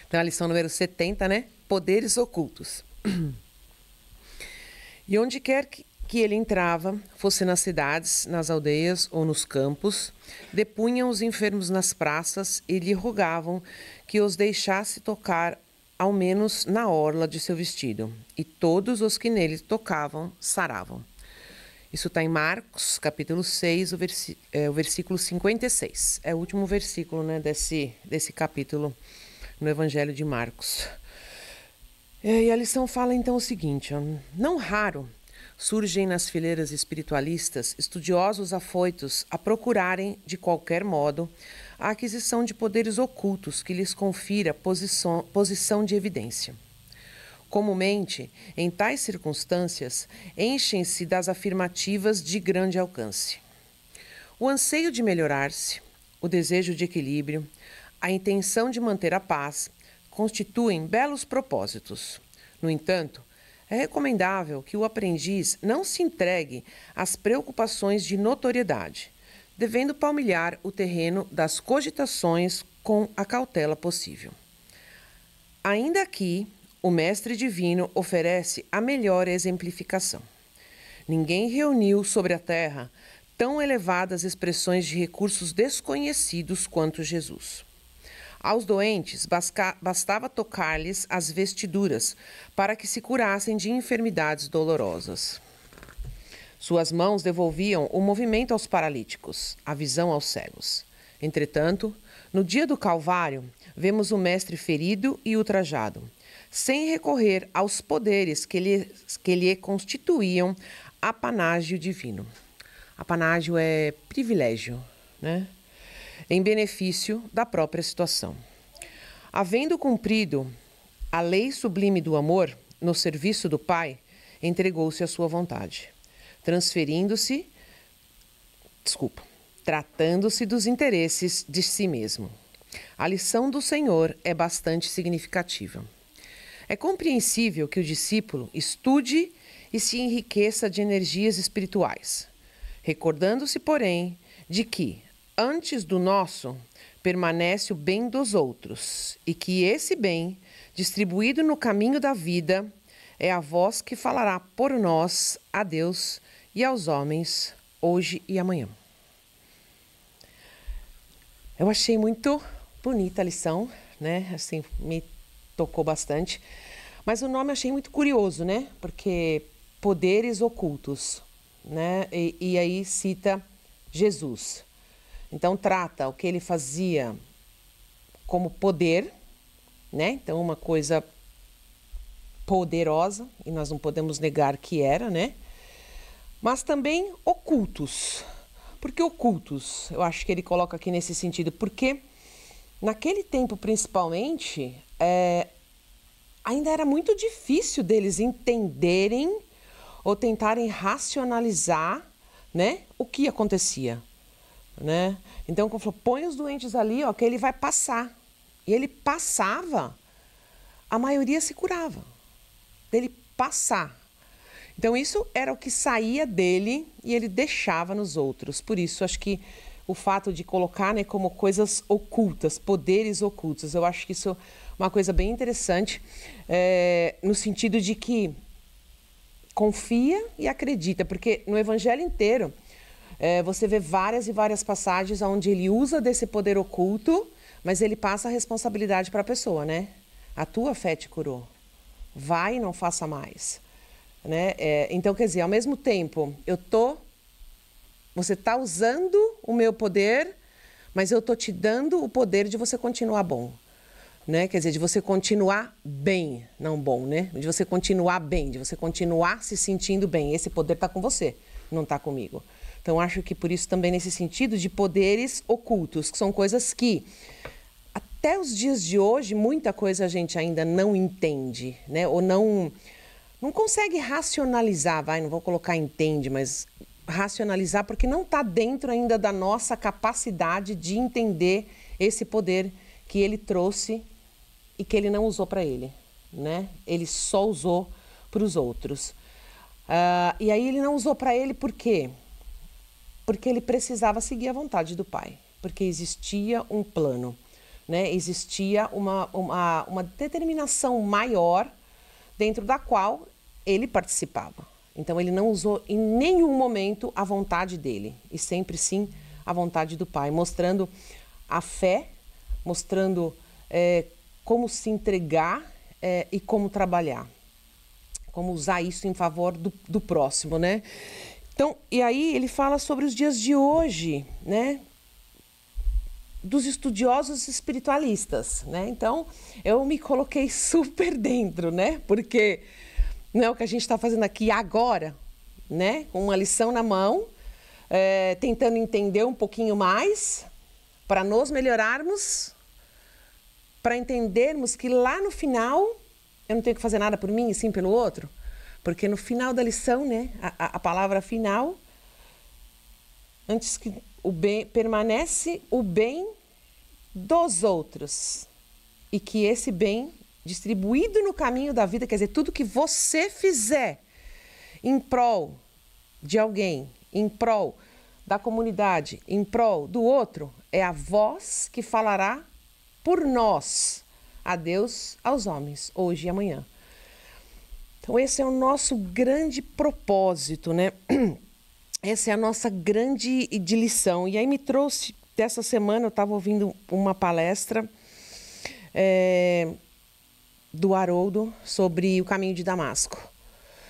Então, a lição número 70, né? Poderes ocultos. E onde quer que ele entrava, fosse nas cidades, nas aldeias ou nos campos, depunham os enfermos nas praças e lhe rogavam que os deixasse tocar ao menos na orla de seu vestido. E todos os que nele tocavam, saravam. Isso está em Marcos, capítulo 6, o versículo 56. É o último versículo, né, desse capítulo no Evangelho de Marcos. E a lição fala então o seguinte: não raro surgem nas fileiras espiritualistas estudiosos afoitos a procurarem, de qualquer modo, a aquisição de poderes ocultos que lhes confira posição de evidência. Comumente, em tais circunstâncias, enchem-se das afirmativas de grande alcance. O anseio de melhorar-se, o desejo de equilíbrio, a intenção de manter a paz constituem belos propósitos. No entanto, é recomendável que o aprendiz não se entregue às preocupações de notoriedade, devendo palmilhar o terreno das cogitações com a cautela possível. Ainda aqui, o Mestre Divino oferece a melhor exemplificação. Ninguém reuniu sobre a terra tão elevadas expressões de recursos desconhecidos quanto Jesus. Aos doentes bastava tocar-lhes as vestiduras para que se curassem de enfermidades dolorosas. Suas mãos devolviam o movimento aos paralíticos, a visão aos cegos. Entretanto, no dia do Calvário, vemos o Mestre ferido e ultrajado, sem recorrer aos poderes que lhe constituíam apanágio divino. Apanágio é privilégio, né? Em benefício da própria situação. Havendo cumprido a lei sublime do amor no serviço do Pai, entregou-se à sua vontade, tratando-se dos interesses de si mesmo. A lição do Senhor é bastante significativa. É compreensível que o discípulo estude e se enriqueça de energias espirituais, recordando-se, porém, de que, antes do nosso, permanece o bem dos outros, e que esse bem, distribuído no caminho da vida, é a voz que falará por nós a Deus e aos homens, hoje e amanhã. Eu achei muito bonita a lição, né? Assim, me tocou bastante. Mas o nome eu achei muito curioso, né? Porque poderes ocultos, né? E aí cita Jesus. Então trata o que ele fazia como poder, né? Então uma coisa poderosa, e nós não podemos negar que era, né? Mas também ocultos. Por que ocultos? Eu acho que ele coloca aqui nesse sentido, porque naquele tempo principalmente, ainda era muito difícil deles entenderem ou tentarem racionalizar, né, o que acontecia. Né? Então, como falou, põe os doentes ali, ó, que ele vai passar. E ele passava, a maioria se curava. Dele passar. Então, isso era o que saía dele e ele deixava nos outros. Por isso, acho que o fato de colocar, né, como coisas ocultas, poderes ocultos, eu acho que isso é uma coisa bem interessante, no sentido de que confia e acredita, porque no Evangelho inteiro, você vê várias e várias passagens onde ele usa desse poder oculto, mas ele passa a responsabilidade para a pessoa, né? A tua fé te curou. Vai e não faça mais. Né? Então, quer dizer, ao mesmo tempo, você está usando o meu poder, mas eu estou te dando o poder de você continuar bom. Né? Quer dizer, de você continuar bem, não bom, né? De você continuar bem, de você continuar se sentindo bem. Esse poder está com você, não está comigo. Então, acho que por isso também nesse sentido de poderes ocultos, que são coisas que até os dias de hoje, muita coisa a gente ainda não entende, né? Ou não consegue racionalizar, não vou colocar entende, mas racionalizar porque não está dentro ainda da nossa capacidade de entender esse poder que ele trouxe e que ele não usou para ele, né? Ele só usou para os outros. E aí ele não usou para ele por quê? Porque ele precisava seguir a vontade do Pai, porque existia um plano. né? Existia uma determinação maior dentro da qual ele participava. Então, ele não usou em nenhum momento a vontade dele, e sempre sim a vontade do Pai, mostrando a fé, mostrando como se entregar e como trabalhar, como usar isso em favor do próximo, né? Então, e aí ele fala sobre os dias de hoje, né? Dos estudiosos espiritualistas, né? Então, eu me coloquei super dentro, né? Porque não é o que a gente está fazendo aqui agora, né? Com uma lição na mão, tentando entender um pouquinho mais, para nos melhorarmos, para entendermos que lá no final, eu não tenho que fazer nada por mim e sim pelo outro. Porque no final da lição, né? A palavra final, antes que o bem, permanece o bem dos outros. E que esse bem distribuído no caminho da vida, quer dizer, tudo que você fizer em prol de alguém, em prol da comunidade, em prol do outro, é a voz que falará por nós a Deus, aos homens, hoje e amanhã. Então esse é o nosso grande propósito, né? Essa é a nossa grande lição. E aí me trouxe, dessa semana eu estava ouvindo uma palestra do Haroldo sobre o caminho de Damasco.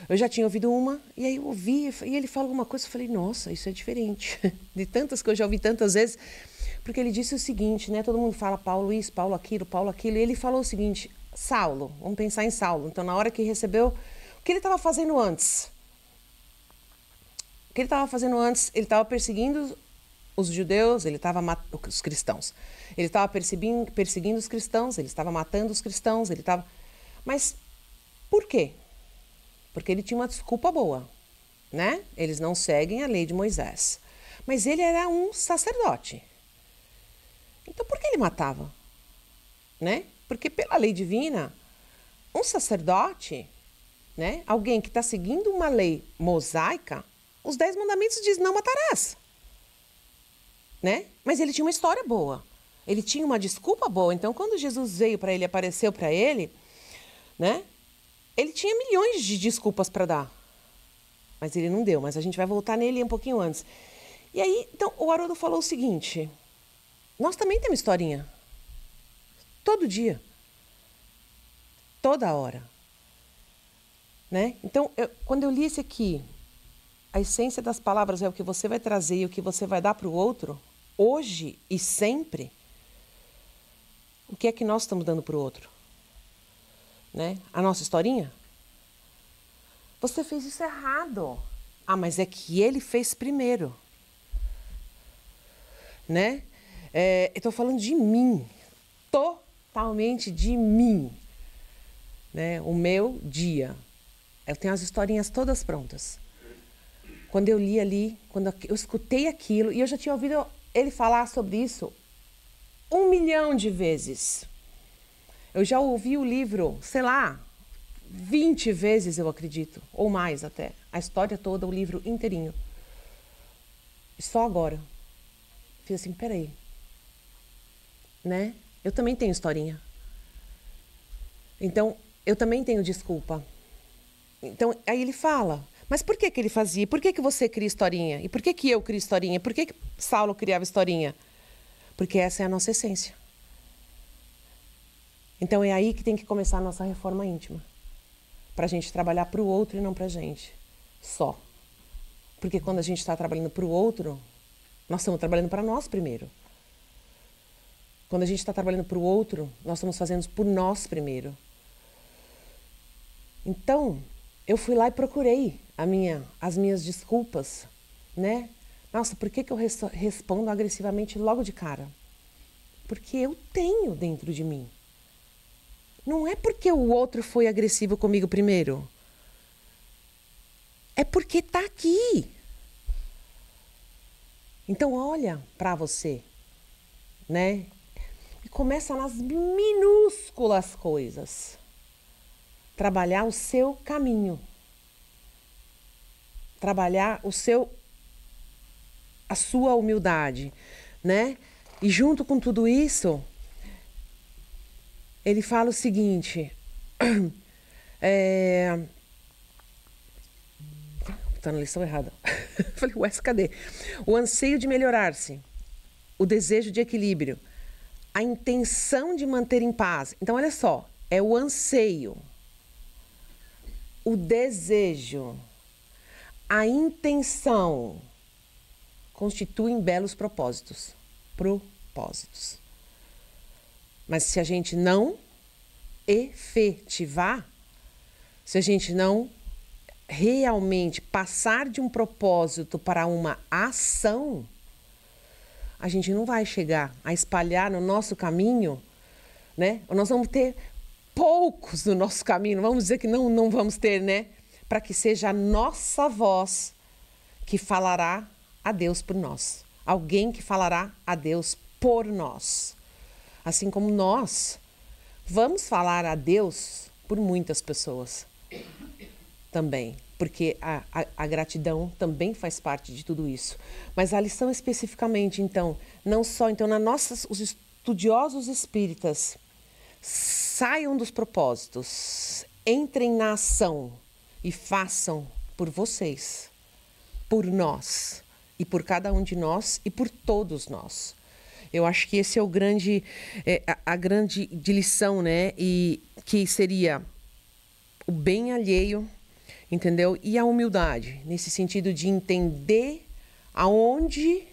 Eu já tinha ouvido uma, e aí eu ouvi, e ele falou alguma coisa, eu falei, nossa, isso é diferente. De tantas que eu já ouvi tantas vezes, porque ele disse o seguinte, né? Todo mundo fala Paulo isso, Paulo aquilo, e ele falou o seguinte, Saulo, vamos pensar em Saulo. Então, na hora que recebeu, o que ele estava fazendo antes? O que ele estava fazendo antes? Ele estava perseguindo os judeus, ele estava matando os cristãos. Ele estava perseguindo os cristãos, ele estava matando os cristãos, ele estava... Mas por quê? Porque ele tinha uma desculpa boa, né? Eles não seguem a lei de Moisés. Mas ele era um sacerdote. Então por que ele matava? Né? Porque pela lei divina, um sacerdote, né? Alguém que está seguindo uma lei mosaica, os 10 mandamentos dizem não matarás. Né? Mas ele tinha uma história boa. Ele tinha uma desculpa boa. Então, quando Jesus veio para ele, apareceu para ele, né? Ele tinha milhões de desculpas para dar. Mas ele não deu. Mas a gente vai voltar nele um pouquinho antes. E aí, então, o Haroldo falou o seguinte. Nós também temos historinha. Todo dia. Toda hora. Né? Então, quando eu li esse aqui, a essência das palavras é o que você vai trazer e o que você vai dar para o outro, hoje e sempre, o que é que nós estamos dando para o outro? Né? A nossa historinha? Você fez isso errado. Ah, mas é que ele fez primeiro. Né? Eu estou falando de mim. Totalmente de mim. Né? O meu dia. Eu tenho as historinhas todas prontas. Quando eu li ali, quando eu escutei aquilo, e eu já tinha ouvido ele falar sobre isso 1 milhão de vezes. Eu já ouvi o livro, sei lá, 20 vezes, eu acredito, ou mais até. A história toda, o livro inteirinho. E só agora, fiz assim, peraí. Né? Eu também tenho historinha. Então, eu também tenho desculpa. Então, aí ele fala, mas por que ele fazia? Por que você cria historinha? E por que eu crio historinha? Por que Saulo criava historinha? Porque essa é a nossa essência. Então é aí que tem que começar a nossa reforma íntima. Para a gente trabalhar para o outro e não para a gente. Só. Porque quando a gente está trabalhando para o outro, nós estamos trabalhando para nós primeiro. Quando a gente está trabalhando para o outro, nós estamos fazendo por nós primeiro. Então, eu fui lá e procurei as minhas desculpas, né? Nossa, por que eu respondo agressivamente logo de cara? Porque eu tenho dentro de mim. Não é porque o outro foi agressivo comigo primeiro. É porque está aqui. Então, olha para você, né? E começa nas minúsculas coisas. Trabalhar o seu caminho. Trabalhar a sua humildade, né? E junto com tudo isso, ele fala o seguinte, tá na lição errada. Falei, ué, cadê? O anseio de melhorar-se, o desejo de equilíbrio, a intenção de manter em paz. Então, olha só, é o anseio, o desejo, a intenção constituem belos propósitos. Propósitos. Mas se a gente não efetivar, se a gente não realmente passar de um propósito para uma ação, a gente não vai chegar a espalhar no nosso caminho, né? Nós vamos ter poucos no nosso caminho, vamos dizer que não vamos ter, né? Para que seja a nossa voz que falará a Deus por nós. Alguém que falará a Deus por nós. Assim como nós vamos falar a Deus por muitas pessoas também, porque a gratidão também faz parte de tudo isso. Mas a lição especificamente, então, não só, então, os estudiosos espíritas saiam dos propósitos, entrem na ação e façam por vocês, por nós, e por cada um de nós e por todos nós. Eu acho que esse é o grande, a grande lição, né? E que seria o bem alheio, entendeu? E a humildade, nesse sentido de entender aonde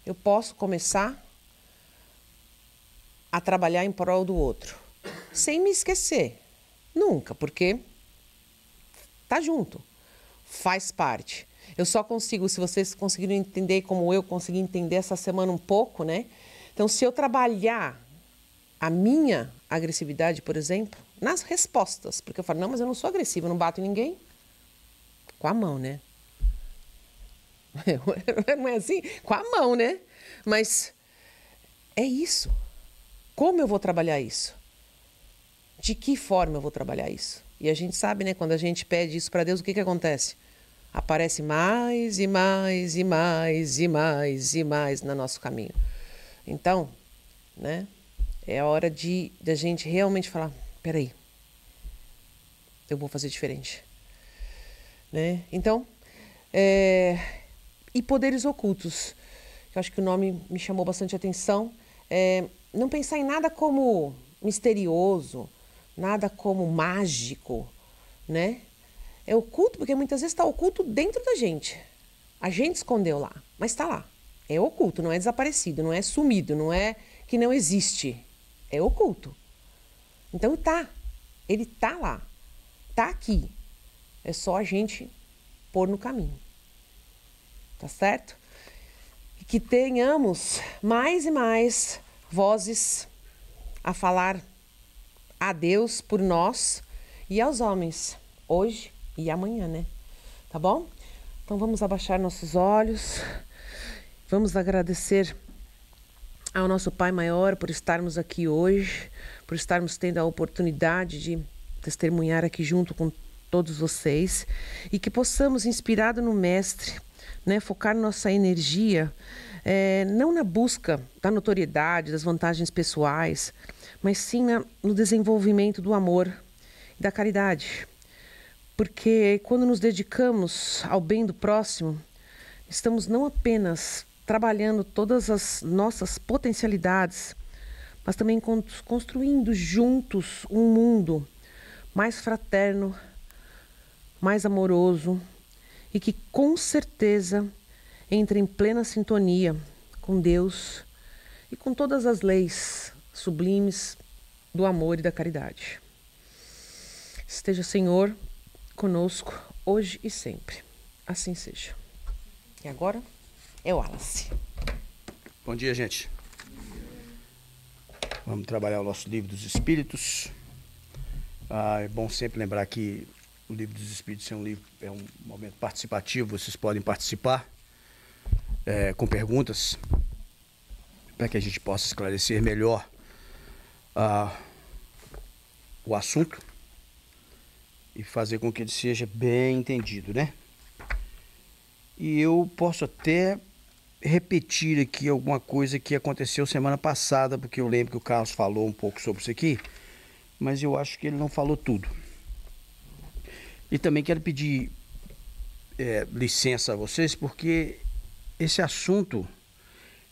eu posso começar a trabalhar em prol do outro, sem me esquecer, nunca, porque tá junto, faz parte. Eu só consigo, se vocês conseguiram entender como eu consegui entender essa semana um pouco, né? Então, se eu trabalhar a minha agressividade, por exemplo, nas respostas, porque eu falo, não, mas eu não sou agressiva, eu não bato em ninguém. Com a mão, né? Não é assim? Com a mão, né? Mas é isso. Como eu vou trabalhar isso? De que forma eu vou trabalhar isso? E a gente sabe, né? Quando a gente pede isso para Deus, o que aparece? Aparece mais e mais e mais e mais e mais no nosso caminho. Então, né? É a hora de a gente realmente falar, peraí, eu vou fazer diferente. Né? Então, e poderes ocultos. Eu acho que o nome me chamou bastante atenção. Não pensar em nada como misterioso, nada como mágico, né? É oculto porque muitas vezes está oculto dentro da gente. A gente escondeu lá, mas está lá. É oculto, não é desaparecido, não é sumido, não é que não existe. É oculto. Então ele tá lá, tá aqui. É só a gente pôr no caminho. Tá certo? E que tenhamos mais e mais vozes a falar a Deus por nós e aos homens, hoje e amanhã, né? Tá bom? Então vamos abaixar nossos olhos, vamos agradecer ao nosso Pai Maior por estarmos aqui hoje, por estarmos tendo a oportunidade de testemunhar aqui junto com todos vocês e que possamos, inspirado no Mestre, né, focar nossa energia não na busca da notoriedade, das vantagens pessoais, mas sim no desenvolvimento do amor e da caridade. Porque quando nos dedicamos ao bem do próximo, estamos não apenas trabalhando todas as nossas potencialidades, mas também construindo juntos um mundo mais fraterno, mais amoroso e que com certeza entra em plena sintonia com Deus e com todas as leis sublimes do amor e da caridade. Esteja, Senhor, conosco hoje e sempre. Assim seja. E agora é o Wallace. Bom dia, gente. Vamos trabalhar o nosso Livro dos Espíritos. É bom sempre lembrar que o Livro dos Espíritos é um momento participativo. Vocês podem participar com perguntas para que a gente possa esclarecer melhor o assunto e fazer com que ele seja bem entendido, né? E eu posso até repetir aqui alguma coisa que aconteceu semana passada, porque eu lembro que o Carlos falou um pouco sobre isso aqui, mas eu acho que ele não falou tudo. E também quero pedir licença a vocês, porque esse assunto,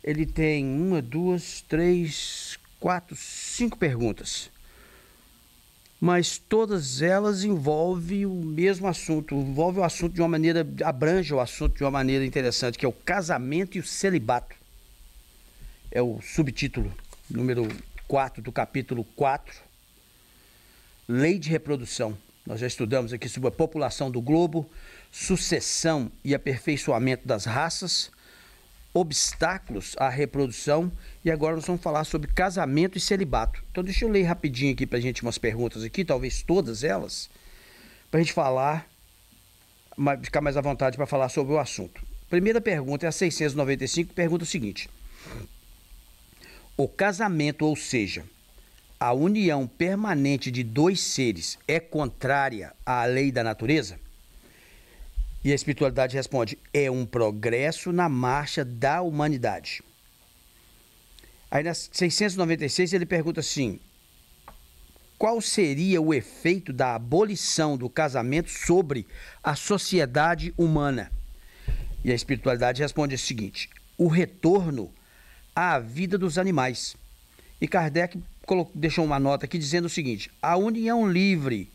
ele tem 1, 2, 3, 4, 5 perguntas. Mas todas elas envolvem o mesmo assunto, envolve o assunto de uma maneira, abrange o assunto de uma maneira interessante, que é o casamento e o celibato. É o subtítulo número 4 do capítulo 4, Lei de Reprodução. Nós já estudamos aqui sobre a população do globo, sucessão e aperfeiçoamento das raças, obstáculos à reprodução, e agora nós vamos falar sobre casamento e celibato. Então deixa eu ler rapidinho aqui para a gente umas perguntas aqui, talvez todas elas, para a gente falar, ficar mais à vontade para falar sobre o assunto. Primeira pergunta é a 695, pergunta o seguinte: o casamento, ou seja, a união permanente de dois seres, é contrária à lei da natureza? E a espiritualidade responde: é um progresso na marcha da humanidade. Aí na 696 ele pergunta assim: qual seria o efeito da abolição do casamento sobre a sociedade humana? E a espiritualidade responde o seguinte: o retorno à vida dos animais. E Kardec deixou uma nota aqui dizendo o seguinte: a união livre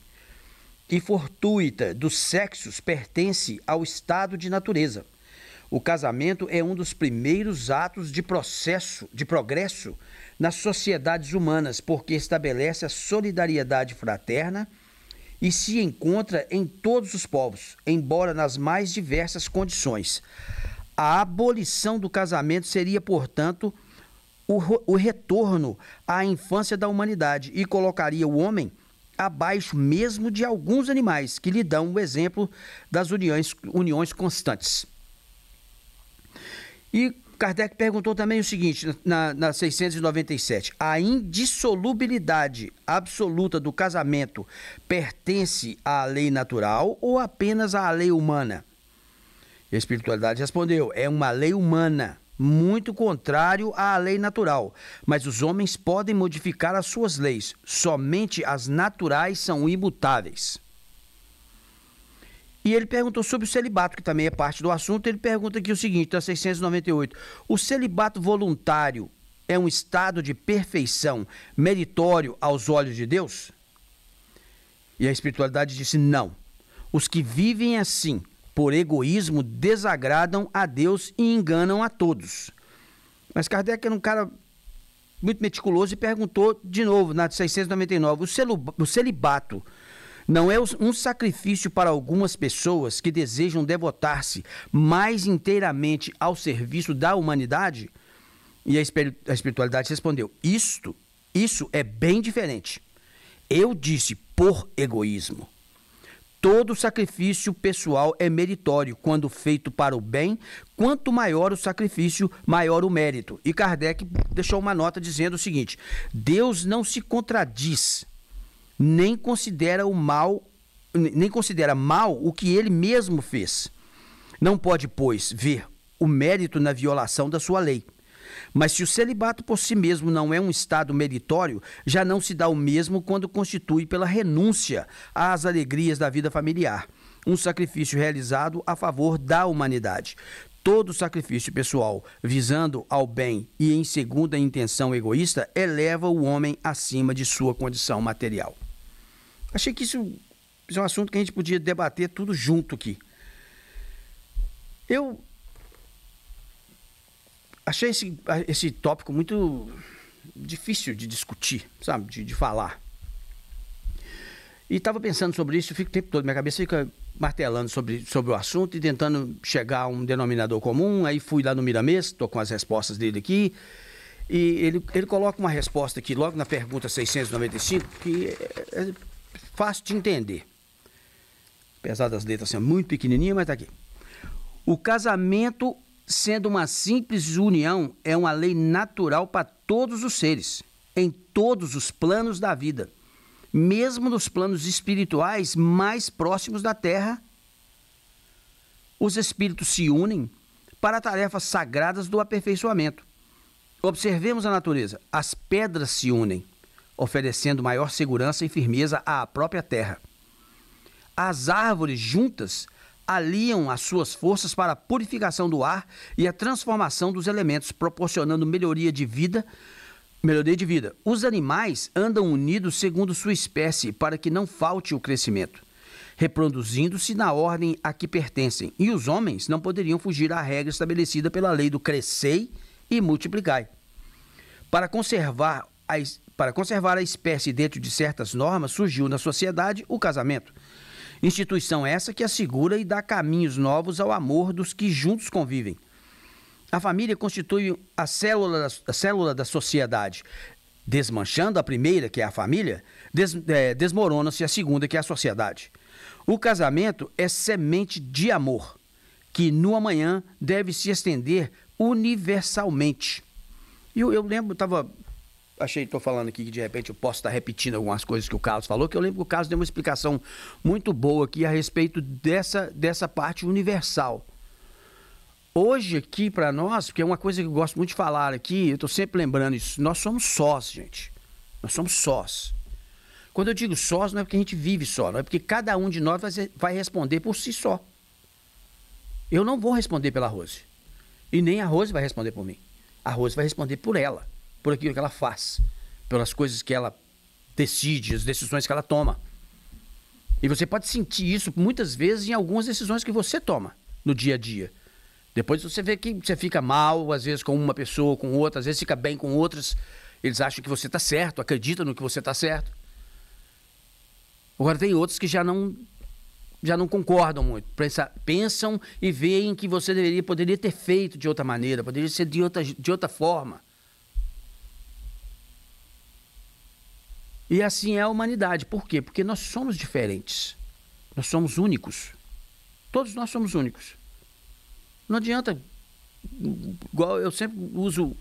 e fortuita dos sexos pertence ao estado de natureza. O casamento é um dos primeiros atos de progresso nas sociedades humanas, porque estabelece a solidariedade fraterna e se encontra em todos os povos, embora nas mais diversas condições. A abolição do casamento seria, portanto, o retorno à infância da humanidade e colocaria o homem abaixo mesmo de alguns animais que lhe dão o exemplo das uniões constantes. E Kardec perguntou também o seguinte, na 697, a indissolubilidade absoluta do casamento pertence à lei natural ou apenas à lei humana? E a espiritualidade respondeu: é uma lei humana, muito contrário à lei natural, mas os homens podem modificar as suas leis, somente as naturais são imutáveis. E ele perguntou sobre o celibato, que também é parte do assunto. Ele pergunta aqui o seguinte, na 698, o celibato voluntário é um estado de perfeição meritório aos olhos de Deus? E a espiritualidade disse: não, os que vivem assim por egoísmo, desagradam a Deus e enganam a todos. Mas Kardec era um cara muito meticuloso e perguntou de novo, na 699, o celibato não é um sacrifício para algumas pessoas que desejam devotar-se mais inteiramente ao serviço da humanidade? E a espiritualidade respondeu: isso é bem diferente. Eu disse por egoísmo. Todo sacrifício pessoal é meritório quando feito para o bem. Quanto maior o sacrifício, maior o mérito. E Kardec deixou uma nota dizendo o seguinte: Deus não se contradiz, nem considera mal o que ele mesmo fez. Não pode, pois, ver o mérito na violação da sua lei. Mas se o celibato por si mesmo não é um estado meritório, já não se dá o mesmo quando constitui pela renúncia às alegrias da vida familiar, um sacrifício realizado a favor da humanidade. Todo sacrifício pessoal, visando ao bem e em segunda intenção egoísta, eleva o homem acima de sua condição material. Achei que isso é um assunto que a gente podia debater tudo junto aqui. Eu achei esse tópico muito difícil de discutir, sabe, de falar. E estava pensando sobre isso, eu fico o tempo todo, minha cabeça fica martelando sobre o assunto e tentando chegar a um denominador comum. Aí fui lá no Miramês, estou com as respostas dele aqui, e ele coloca uma resposta aqui, logo na pergunta 695, que é fácil de entender. Apesar das letras serem muito pequenininhas, mas está aqui. O casamento, sendo uma simples união, é uma lei natural para todos os seres, em todos os planos da vida, mesmo nos planos espirituais mais próximos da Terra. Os espíritos se unem para tarefas sagradas do aperfeiçoamento. Observemos a natureza. As pedras se unem oferecendo maior segurança e firmeza à própria terra. As árvores juntas aliam as suas forças para a purificação do ar e a transformação dos elementos, proporcionando melhoria de vida. Os animais andam unidos segundo sua espécie para que não falte o crescimento, reproduzindo-se na ordem a que pertencem, e os homens não poderiam fugir à regra estabelecida pela lei do crescei e multiplicai. Para conservar a espécie dentro de certas normas, surgiu na sociedade o casamento. Instituição essa que assegura e dá caminhos novos ao amor dos que juntos convivem. A família constitui a célula da sociedade. Desmanchando a primeira, que é a família, desmorona-se a segunda, que é a sociedade. O casamento é semente de amor, que no amanhã deve se estender universalmente. E eu lembro, estou falando aqui que de repente eu posso estar repetindo algumas coisas que o Carlos falou, que eu lembro que o Carlos deu uma explicação muito boa aqui a respeito dessa parte universal. Hoje aqui para nós, porque é uma coisa que eu gosto muito de falar aqui, eu estou sempre lembrando isso, nós somos sós, gente. Nós somos sós. Quando eu digo sós, não é porque a gente vive só, não é porque cada um de nós vai responder por si só. Eu não vou responder pela Rose. E nem a Rose vai responder por mim. A Rose vai responder por ela, por aquilo que ela faz, pelas coisas que ela decide, as decisões que ela toma. E você pode sentir isso muitas vezes em algumas decisões que você toma no dia a dia. Depois você vê que você fica mal, às vezes com uma pessoa, com outra, às vezes fica bem com outras. Eles acham que você está certo, acreditam no que você está certo. Agora tem outros que já não concordam muito. Pensam e veem que você poderia ter feito de outra maneira, poderia ser de outra forma. E assim é a humanidade. Por quê? Porque nós somos diferentes. Nós somos únicos. Todos nós somos únicos. Não adianta, igual eu sempre uso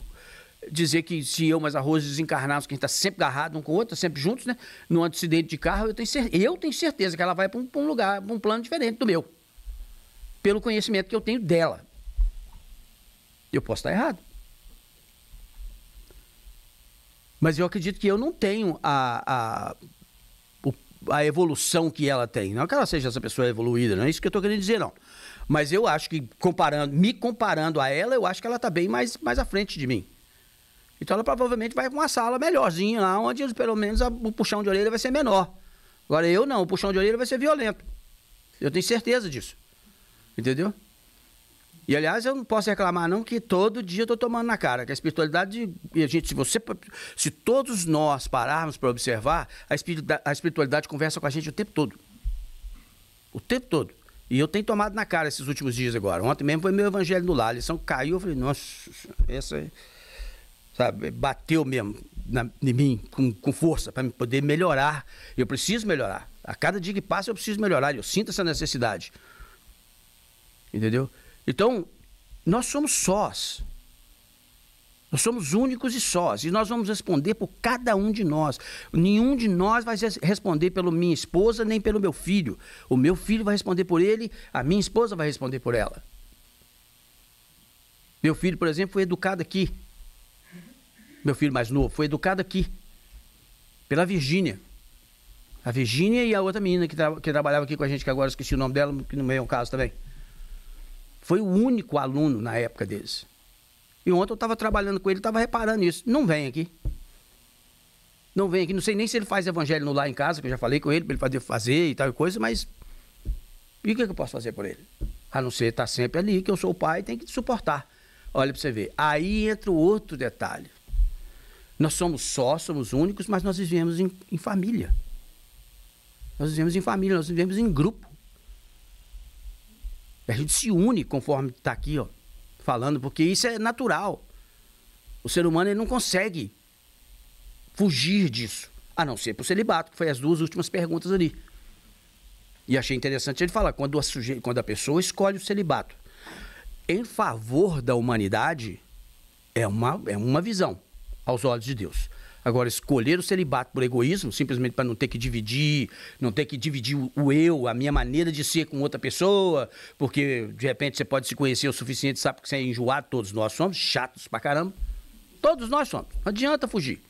dizer que se eu mais a Rose desencarnados, que a gente está sempre agarrado um com o outro, sempre juntos, né? Num acidente de carro, eu tenho certeza que ela vai para um lugar, para um plano diferente do meu. Pelo conhecimento que eu tenho dela. Eu posso estar errado. Mas eu acredito que eu não tenho a evolução que ela tem. Não que ela seja essa pessoa evoluída, não é isso que eu estou querendo dizer, não. Mas eu acho que, me comparando a ela, eu acho que ela está bem mais à frente de mim. Então ela provavelmente vai para uma sala melhorzinha lá, onde pelo menos o puxão de orelha vai ser menor. Agora eu não, o puxão de orelha vai ser violento. Eu tenho certeza disso. Entendeu? E aliás, eu não posso reclamar não que todo dia eu estou tomando na cara, que a espiritualidade, se todos nós pararmos para observar, a espiritualidade conversa com a gente o tempo todo. O tempo todo. E eu tenho tomado na cara esses últimos dias agora. Ontem mesmo foi meu evangelho no lar, a lição caiu, eu falei, nossa, essa, sabe, bateu mesmo em mim com força para poder melhorar. Eu preciso melhorar. A cada dia que passa eu preciso melhorar, eu sinto essa necessidade. Entendeu? Então, nós somos sós. Nós somos únicos e sós. E nós vamos responder por cada um de nós. Nenhum de nós vai responder pela minha esposa, nem pelo meu filho. O meu filho vai responder por ele, a minha esposa vai responder por ela. Meu filho, por exemplo, foi educado aqui. Meu filho mais novo foi educado aqui. Pela Virgínia. A Virgínia e a outra menina que trabalhava aqui com a gente, que agora eu esqueci o nome dela, que no meio é um caso também. Foi o único aluno na época deles. E ontem eu estava trabalhando com ele, estava reparando isso. Não vem aqui. Não vem aqui. Não sei nem se ele faz evangelho no lar em casa, que eu já falei com ele, para ele poder fazer e tal coisa, mas... E o que eu posso fazer por ele? A não ser estar sempre ali, que eu sou o pai e tem que suportar. Olha para você ver. Aí entra o outro detalhe. Nós somos sós, somos únicos, mas nós vivemos em família. Nós vivemos em família, nós vivemos em grupo. A gente se une conforme está aqui, ó, falando, porque isso é natural. O ser humano ele não consegue fugir disso, a não ser para o celibato, que foi as duas últimas perguntas ali. E achei interessante ele falar, quando a pessoa escolhe o celibato em favor da humanidade, é uma visão aos olhos de Deus. Agora, escolher o celibato por egoísmo, simplesmente para não ter que dividir o eu, a minha maneira de ser com outra pessoa, porque de repente você pode se conhecer o suficiente, sabe que você é enjoado, todos nós somos chatos pra caramba. Todos nós somos, não adianta fugir.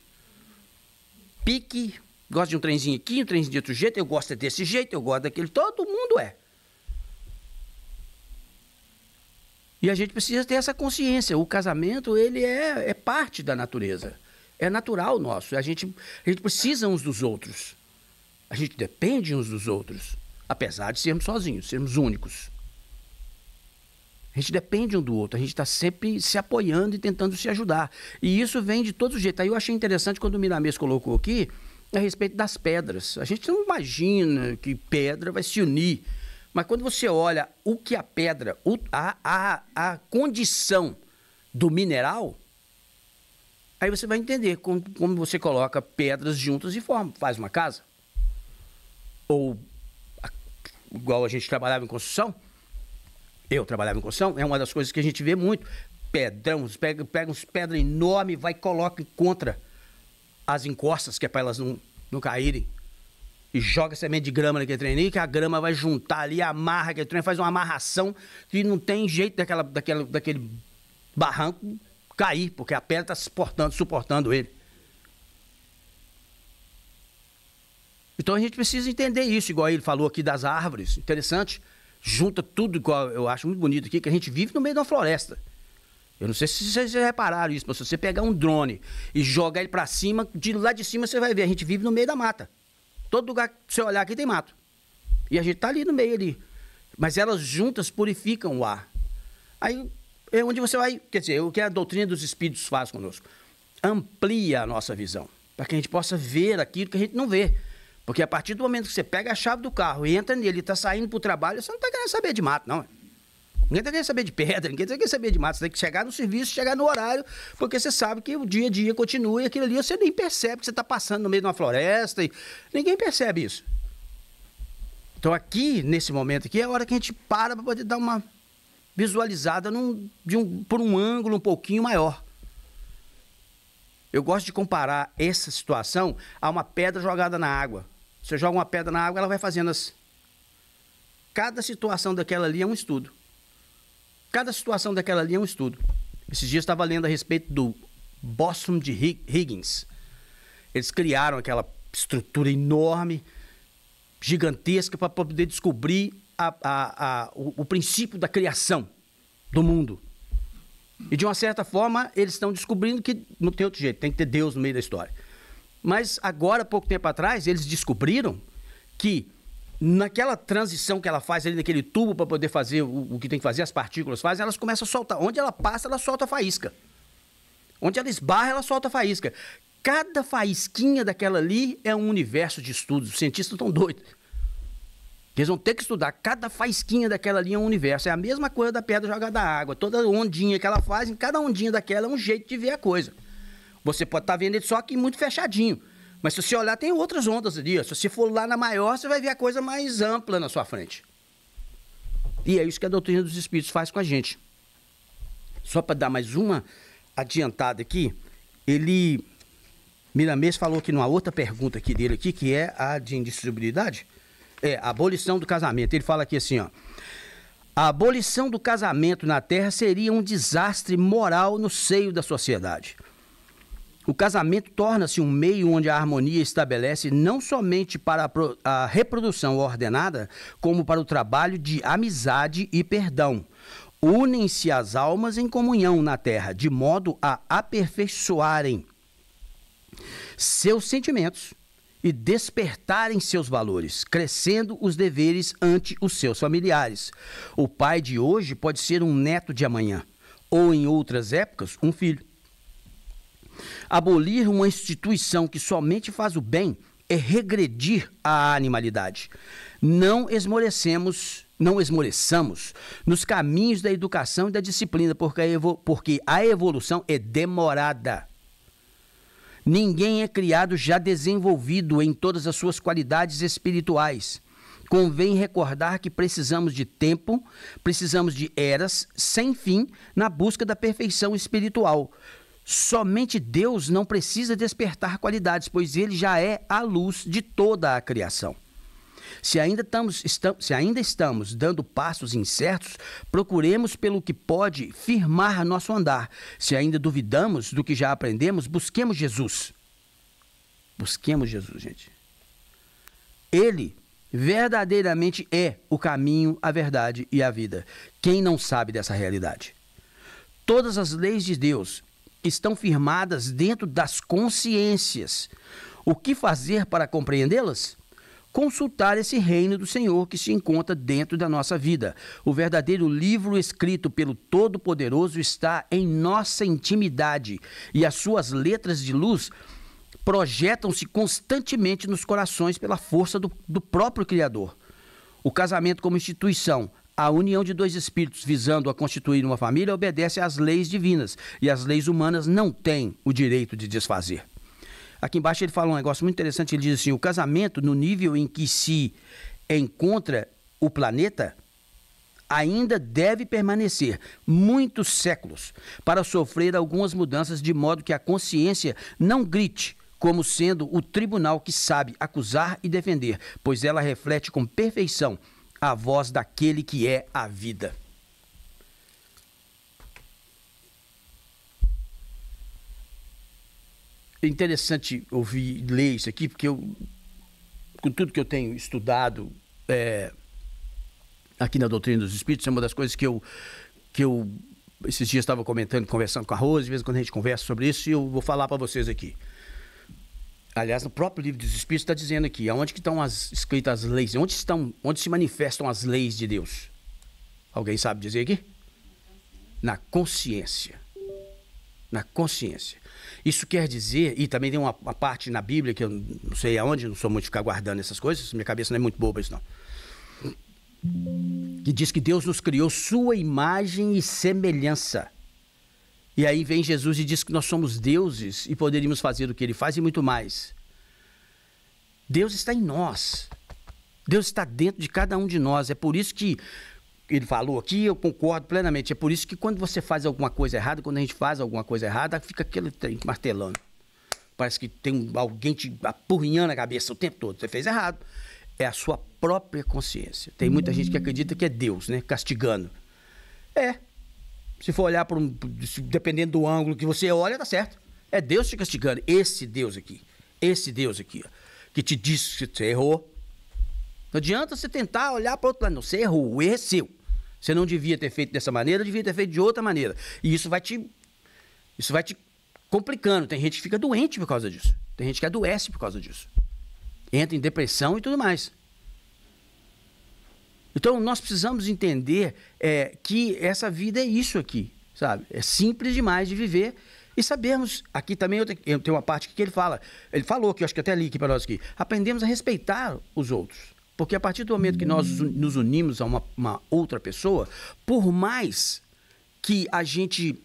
pique, gosta de um trenzinho aqui, um trenzinho de outro jeito, eu gosto desse jeito, eu gosto daquele, todo mundo é. E a gente precisa ter essa consciência, o casamento, ele é parte da natureza, é natural nosso, a gente precisa uns dos outros, a gente depende uns dos outros, apesar de sermos sozinhos, sermos únicos. A gente depende um do outro, a gente está sempre se apoiando e tentando se ajudar. E isso vem de todo jeito. Aí eu achei interessante quando o Miramês colocou aqui a respeito das pedras. A gente não imagina que pedra vai se unir. Mas quando você olha o que a pedra, a condição do mineral, aí você vai entender como você coloca pedras juntas e faz uma casa. Ou, igual a gente trabalhava em construção, eu trabalhava em construção, é uma das coisas que a gente vê muito. Pedrão, pega uns pedras enormes, vai e coloca contra as encostas, que é para elas não caírem. E joga semente de grama naquele trem ali, que a grama vai juntar ali, amarra aquele trem, faz uma amarração que não tem jeito daquele barranco cair, porque a pedra está suportando ele. Então a gente precisa entender isso, igual ele falou aqui das árvores, interessante. Junta tudo, igual eu acho muito bonito aqui, que a gente vive no meio de uma floresta. Eu não sei se vocês já repararam isso, mas se você pegar um drone e jogar ele para cima, de lá de cima você vai ver, a gente vive no meio da mata. Todo lugar que você olhar aqui tem mato. E a gente tá ali no meio ali. Mas elas juntas purificam o ar. Aí é onde você vai, quer dizer, o que a doutrina dos espíritos faz conosco? Amplia a nossa visão, para que a gente possa ver aquilo que a gente não vê. Porque a partir do momento que você pega a chave do carro e entra nele e está saindo para o trabalho, você não está querendo saber de mato, não. Ninguém está querendo saber de pedra, ninguém está querendo saber de mato. Você tem que chegar no serviço, chegar no horário, porque você sabe que o dia a dia continua e aquilo ali você nem percebe que você está passando no meio de uma floresta. E ninguém percebe isso. Então aqui, nesse momento aqui, é a hora que a gente para poder dar uma visualizada por um ângulo um pouquinho maior. Eu gosto de comparar essa situação a uma pedra jogada na água. Você joga uma pedra na água, ela vai fazendo assim. Cada situação daquela ali é um estudo. Cada situação daquela ali é um estudo. Esses dias eu estava lendo a respeito do Bóson de Higgins. Eles criaram aquela estrutura enorme, gigantesca, para poder descobrir o princípio da criação do mundo. E de uma certa forma, eles estão descobrindo que não tem outro jeito, tem que ter Deus no meio da história. Mas agora, pouco tempo atrás, eles descobriram que naquela transição que ela faz ali naquele tubo para poder fazer o que tem que fazer, as partículas fazem, elas começam a soltar. Onde ela passa, ela solta a faísca. Onde ela esbarra, ela solta a faísca. Cada faísquinha daquela ali é um universo de estudos. Os cientistas estão doidos. Eles vão ter que estudar. Cada faísquinha daquela ali é um universo. É a mesma coisa da pedra jogada na água. Toda ondinha que ela faz, em cada ondinha daquela é um jeito de ver a coisa. Você pode estar vendo ele só aqui muito fechadinho. Mas se você olhar, tem outras ondas ali. Se você for lá na maior, você vai ver a coisa mais ampla na sua frente. E é isso que a doutrina dos espíritos faz com a gente. Só para dar mais uma adiantada aqui, Miramês falou aqui numa outra pergunta aqui dele aqui, que é a de indistrutibilidade. A abolição do casamento. Ele fala aqui assim, ó. A abolição do casamento na Terra seria um desastre moral no seio da sociedade. O casamento torna-se um meio onde a harmonia estabelece não somente para a reprodução ordenada, como para o trabalho de amizade e perdão. Unem-se as almas em comunhão na Terra, de modo a aperfeiçoarem seus sentimentos e despertarem seus valores, crescendo os deveres ante os seus familiares. O pai de hoje pode ser um neto de amanhã, ou em outras épocas, um filho. Abolir uma instituição que somente faz o bem é regredir à animalidade. Não esmoreçamos nos caminhos da educação e da disciplina, porque a evolução é demorada. Ninguém é criado já desenvolvido em todas as suas qualidades espirituais. Convém recordar que precisamos de tempo, precisamos de eras sem fim na busca da perfeição espiritual. Somente Deus não precisa despertar qualidades, pois Ele já é a luz de toda a criação. Se ainda estamos dando passos incertos, procuremos pelo que pode firmar nosso andar. Se ainda duvidamos do que já aprendemos, busquemos Jesus. Busquemos Jesus, gente. Ele verdadeiramente é o caminho, a verdade e a vida. Quem não sabe dessa realidade? Todas as leis de Deus estão firmadas dentro das consciências. O que fazer para compreendê-las? Consultar esse reino do Senhor que se encontra dentro da nossa vida. O verdadeiro livro escrito pelo Todo-Poderoso está em nossa intimidade e as suas letras de luz projetam-se constantemente nos corações pela força do próprio Criador. O casamento como instituição, a união de dois espíritos visando a constituir uma família, obedece às leis divinas e as leis humanas não têm o direito de desfazer. Aqui embaixo ele fala um negócio muito interessante, ele diz assim, o casamento no nível em que se encontra o planeta ainda deve permanecer muitos séculos para sofrer algumas mudanças de modo que a consciência não grite como sendo o tribunal que sabe acusar e defender, pois ela reflete com perfeição a voz daquele que é a vida. É interessante ler isso aqui, porque com tudo que eu tenho estudado aqui na Doutrina dos Espíritos, é uma das coisas que eu esses dias estava conversando com a Rose, de vez em quando a gente conversa sobre isso, e eu vou falar para vocês aqui. Aliás, no próprio Livro dos Espíritos está dizendo aqui, aonde que estão escritas as leis, onde se manifestam as leis de Deus? Alguém sabe dizer aqui? Na consciência. Na consciência. Isso quer dizer, e também tem uma parte na Bíblia, que eu não sei aonde, não sou muito de ficar guardando essas coisas, minha cabeça não é muito boa para isso não. Que diz que Deus nos criou sua imagem e semelhança. E aí vem Jesus e diz que nós somos deuses e poderíamos fazer o que ele faz e muito mais. Deus está em nós. Deus está dentro de cada um de nós. É por isso que ele falou aqui, eu concordo plenamente. É por isso que quando você faz alguma coisa errada, quando a gente faz alguma coisa errada, fica aquele trem martelando. Parece que tem alguém te apurrinhando a cabeça o tempo todo. Você fez errado. É a sua própria consciência. Tem muita gente que acredita que é Deus, né? Castigando. Se for olhar dependendo do ângulo que você olha, tá certo. É Deus te castigando. Esse Deus aqui, ó, que te diz que você errou. Não adianta você tentar olhar para outro lado. Não, você errou, o erro é seu. Você não devia ter feito dessa maneira, devia ter feito de outra maneira. E isso vai te complicando. Tem gente que fica doente por causa disso. Tem gente que adoece por causa disso. Entra em depressão e tudo mais. Então, nós precisamos entender que essa vida é isso aqui, sabe? É simples demais de viver e sabemos, aqui também eu tenho uma parte que ele fala, ele falou, que eu acho que até li aqui para nós aqui, aprendemos a respeitar os outros, porque a partir do momento que nós nos unimos a uma outra pessoa, por mais que a gente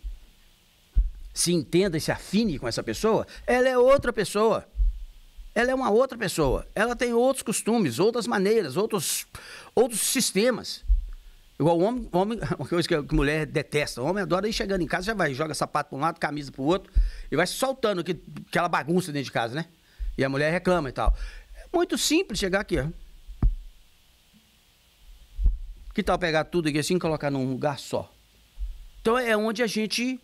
se entenda e se afine com essa pessoa, ela é outra pessoa. Ela é uma outra pessoa. Ela tem outros costumes, outras maneiras, outros sistemas. Igual o homem, uma coisa que a mulher detesta. O homem adora ir chegando em casa, já vai, joga sapato para um lado, camisa para o outro, e vai soltando aquela bagunça dentro de casa, né? E a mulher reclama e tal. É muito simples chegar aqui, ó. Que tal pegar tudo aqui assim e colocar num lugar só? Então é onde a gente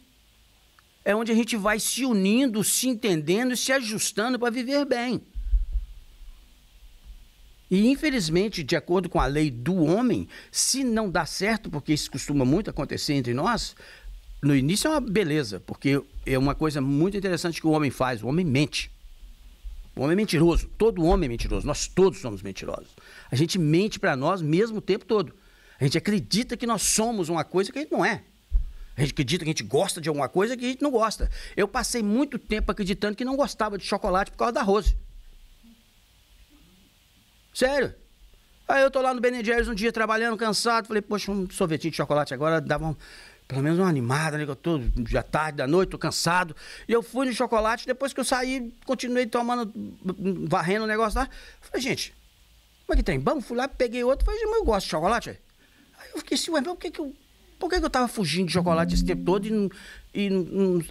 vai se unindo, se entendendo e se ajustando para viver bem. E, infelizmente, de acordo com a lei do homem, se não dá certo, porque isso costuma muito acontecer entre nós, no início é uma beleza, porque é uma coisa muito interessante que o homem faz, o homem mente. O homem é mentiroso, todo homem é mentiroso, nós todos somos mentirosos. A gente mente para nós mesmo o tempo todo. A gente acredita que nós somos uma coisa que a gente não é. A gente acredita que a gente gosta de alguma coisa que a gente não gosta. Eu passei muito tempo acreditando que não gostava de chocolate por causa da Rose. Sério. Aí eu tô lá no Ben & Jerry's um dia trabalhando, cansado. Falei, poxa, um sorvetinho de chocolate agora dava pelo menos uma animada, né? Que eu tô já tarde da noite, tô cansado. E eu fui no chocolate, depois que eu saí, continuei tomando, varrendo o negócio lá. Falei, gente, como é que tem? Bom, fui lá, peguei outro. Falei, mas eu gosto de chocolate. Aí eu fiquei assim, ué, mas por que eu tava fugindo de chocolate esse tempo todo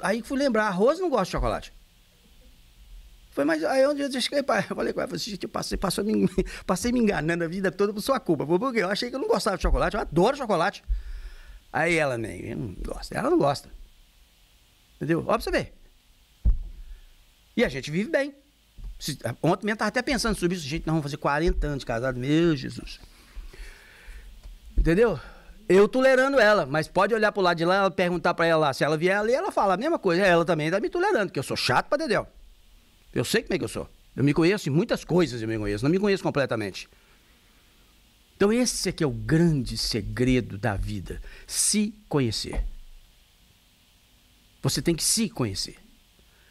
aí fui lembrar, a Rose não gosta de chocolate. Foi, mas aí onde eu cheguei, eu falei com ela, passei me enganando a vida toda por sua culpa, porque eu achei que eu não gostava de chocolate, eu adoro chocolate. Aí ela nem não gosta, ela não gosta. Entendeu? Ó pra você ver. E a gente vive bem. Ontem mesmo eu estava até pensando sobre isso. Gente, nós vamos fazer 40 anos de casado. Meu Jesus. Entendeu? Eu tolerando ela, mas pode olhar pro lado de lá, ela perguntar pra ela lá, se ela vier ali, ela fala a mesma coisa. Ela também tá me tolerando, porque eu sou chato pra dedéu. Eu sei como é que eu sou. Eu me conheço em muitas coisas, eu me conheço. Não me conheço completamente. Então esse aqui é o grande segredo da vida. Se conhecer. Você tem que se conhecer.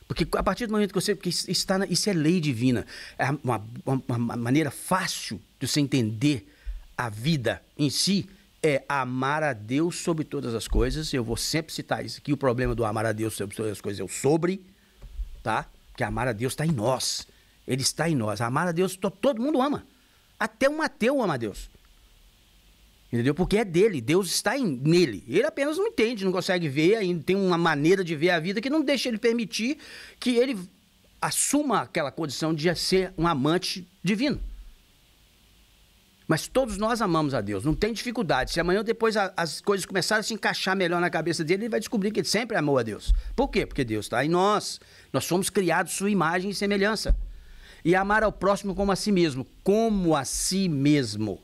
Porque a partir do momento que você... Porque isso é lei divina. É uma maneira fácil de você entender a vida em si é amar a Deus sobre todas as coisas. Eu vou sempre citar isso aqui. O problema do amar a Deus sobre todas as coisas é o sobre, tá? Porque amar a Deus está em nós. Ele está em nós. Amar a Deus, todo mundo ama. Até um ateu ama a Deus. Entendeu? Porque é dele. Deus está nele. Ele apenas não entende, não consegue ver, ainda tem uma maneira de ver a vida que não deixa ele permitir que ele assuma aquela condição de ser um amante divino. Mas todos nós amamos a Deus, não tem dificuldade. Se amanhã ou depois as coisas começarem a se encaixar melhor na cabeça dele, ele vai descobrir que ele sempre amou a Deus. Por quê? Porque Deus está em nós. Nós somos criados sua imagem e semelhança. E amar ao próximo como a si mesmo. Como a si mesmo.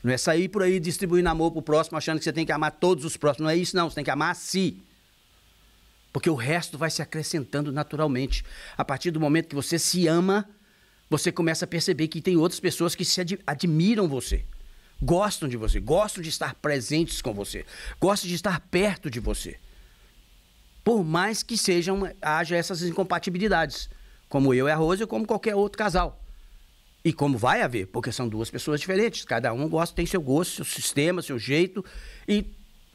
Não é sair por aí distribuindo amor pro próximo, achando que você tem que amar todos os próximos. Não é isso, não. Você tem que amar a si. Porque o resto vai se acrescentando naturalmente. A partir do momento que você se ama, você começa a perceber que tem outras pessoas que admiram você, gostam de você, gostam de estar presentes com você, gostam de estar perto de você. Por mais que haja essas incompatibilidades, como eu e a Rose, ou como qualquer outro casal. E como vai haver, porque são duas pessoas diferentes, cada um tem seu gosto, seu sistema, seu jeito, e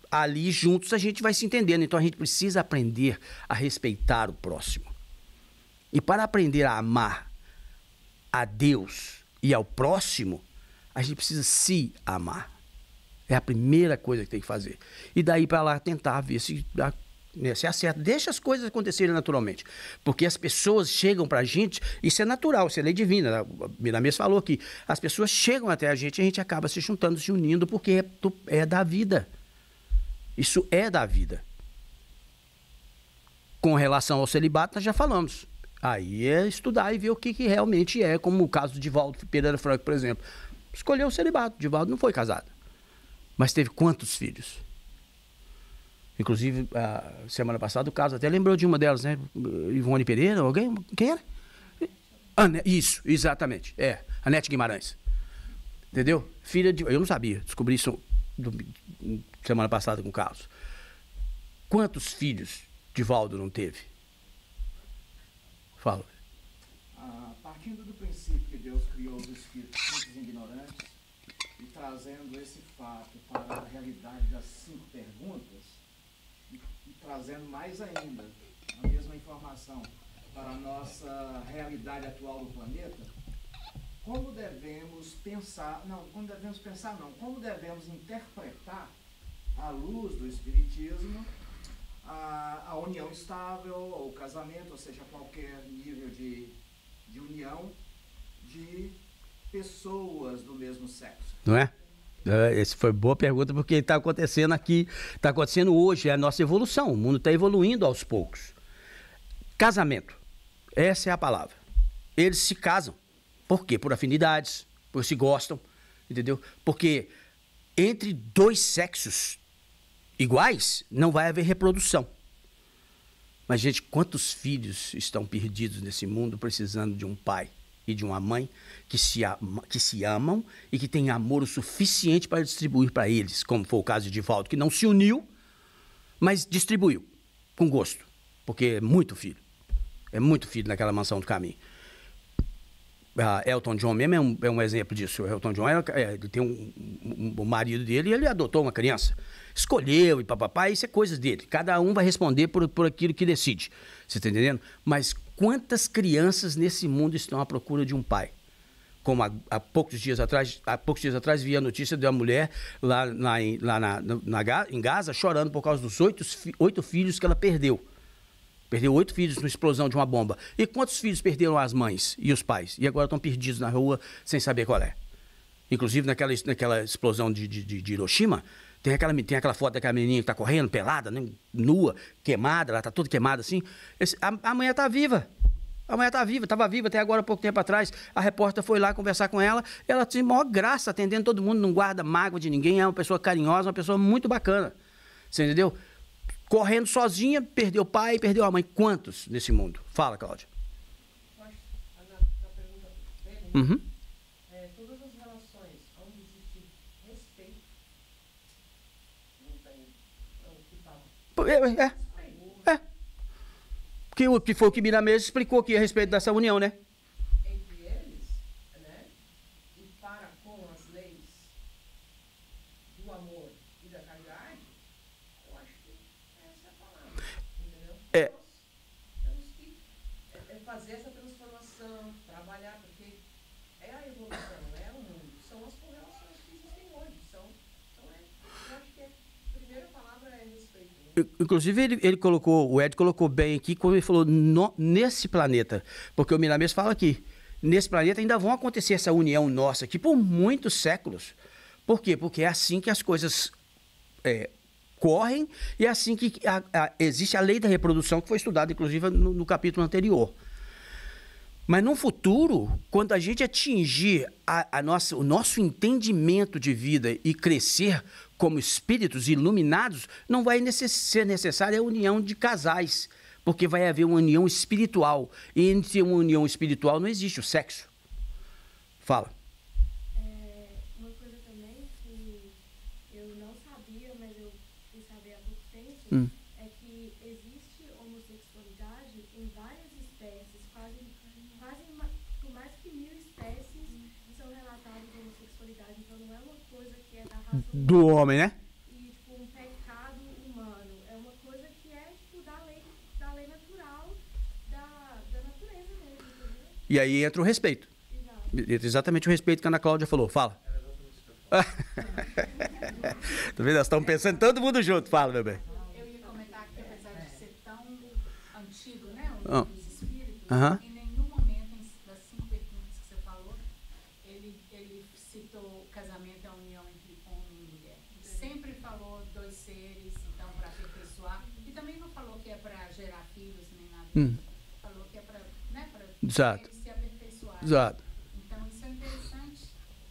ali juntos a gente vai se entendendo. Então a gente precisa aprender a respeitar o próximo. E para aprender a amar a Deus e ao próximo, a gente precisa se amar. É a primeira coisa que tem que fazer. E daí para lá tentar ver se acerta. Deixa as coisas acontecerem naturalmente. Porque as pessoas chegam pra gente, isso é natural, isso é lei divina. A Miramês falou que as pessoas chegam até a gente acaba se juntando, se unindo, porque é da vida. Isso é da vida. Com relação ao celibato, nós já falamos. Aí é estudar e ver o que realmente é, como o caso de Divaldo Pereira Franco, por exemplo. Escolheu o celibato. Divaldo não foi casado. Mas teve quantos filhos? Inclusive, semana passada, o caso até lembrou de uma delas, né? Ivone Pereira, alguém? Quem era? Isso, exatamente. Anete Guimarães. Entendeu? Filha de... Eu não sabia. Descobri isso semana passada com o Carlos. Quantos filhos Divaldo não teve? Fala. Partindo do princípio que Deus criou os espíritos simples e ignorantes e trazendo esse fato para a realidade das 5 perguntas e trazendo mais ainda a mesma informação para a nossa realidade atual do planeta, como devemos interpretar à luz do Espiritismo a união estável, ou o casamento, ou seja, qualquer nível de união de pessoas do mesmo sexo. Não é? Essa foi boa pergunta, porque está acontecendo aqui, está acontecendo hoje, é a nossa evolução, o mundo está evoluindo aos poucos. Casamento, essa é a palavra. Eles se casam. Por quê? Por afinidades, porque se gostam, entendeu? Porque entre dois sexos iguais, não vai haver reprodução. Mas, gente, quantos filhos estão perdidos nesse mundo precisando de um pai e de uma mãe que se amam e que têm amor o suficiente para distribuir para eles, como foi o caso de Divaldo, que não se uniu, mas distribuiu, com gosto, porque é muito filho naquela mansão do caminho. Elton John mesmo é um exemplo disso. O Elton John ele tem o marido dele e ele adotou uma criança. Escolheu e papapá, isso é coisa dele. Cada um vai responder por aquilo que decide. Você está entendendo? Mas quantas crianças nesse mundo estão à procura de um pai? Como há poucos dias atrás vi a notícia de uma mulher lá em Gaza chorando por causa dos 8 filhos que ela perdeu. Perdeu 8 filhos numa explosão de uma bomba. E quantos filhos perderam as mães e os pais? E agora estão perdidos na rua sem saber qual é. Inclusive naquela explosão de Hiroshima, tem aquela foto daquela menininha que está correndo, pelada, né, nua, queimada, ela está toda queimada assim. A mulher está viva. A mulher estava viva até agora, pouco tempo atrás. A repórter foi lá conversar com ela. Ela tinha maior graça, atendendo todo mundo, não guarda mágoa de ninguém. É uma pessoa carinhosa, uma pessoa muito bacana. Você entendeu? Correndo sozinha, perdeu o pai, perdeu a mãe. Quantos nesse mundo? Fala, Cláudia. Na pergunta dele, todas as relações onde existe respeito, não tem o que falar. Que foi o que Miramês explicou aqui a respeito dessa união, né? Entre eles, né? E para com as leis do amor e da caridade, eu acho que essa é a palavra, entendeu? Nós temos que fazer essa transformação, trabalhar, porque é a evolução, é o mundo, são as correlações que existem hoje, eu acho que a primeira palavra é respeito. Né? Inclusive, o Ed colocou bem aqui, quando ele falou nesse planeta, porque o Miramês fala aqui, nesse planeta ainda vão acontecer essa união nossa aqui por muitos séculos. Por quê? Porque é assim que as coisas correm e é assim que existe a lei da reprodução, que foi estudada, inclusive, no capítulo anterior. Mas no futuro, quando a gente atingir o nosso entendimento de vida e crescer como espíritos iluminados, não vai ser necessária a união de casais, porque vai haver uma união espiritual. E entre uma união espiritual não existe o sexo. Fala. Uma coisa também que eu não sabia, mas eu fui saber há pouco tempo, é que existe homossexualidade em várias espécies, quase por mais que 1000 espécies são relatadas homossexualidade, então não é uma coisa que é da raça Do homem, né? e tipo um pecado humano, é uma coisa que é tipo da lei natural da natureza mesmo, entendeu? E aí entra o respeito. Exato. Exatamente o respeito que a Ana Cláudia falou. Fala. Tá vendo? Nós estamos pensando todo mundo junto. Fala, meu bem. Eu ia comentar que, apesar de ser tão antigo, né, o Ah. livro dos espíritos, Aham. em nenhum momento das 5 perguntas que você falou, ele citou o casamento e a união entre homem e mulher. Ele sempre falou 2 seres, então, para aperfeiçoar. E também não falou que é para gerar filhos nem nada. Falou que é para, né, Exato. eles se aperfeiçoarem. Exato. Então, isso é interessante.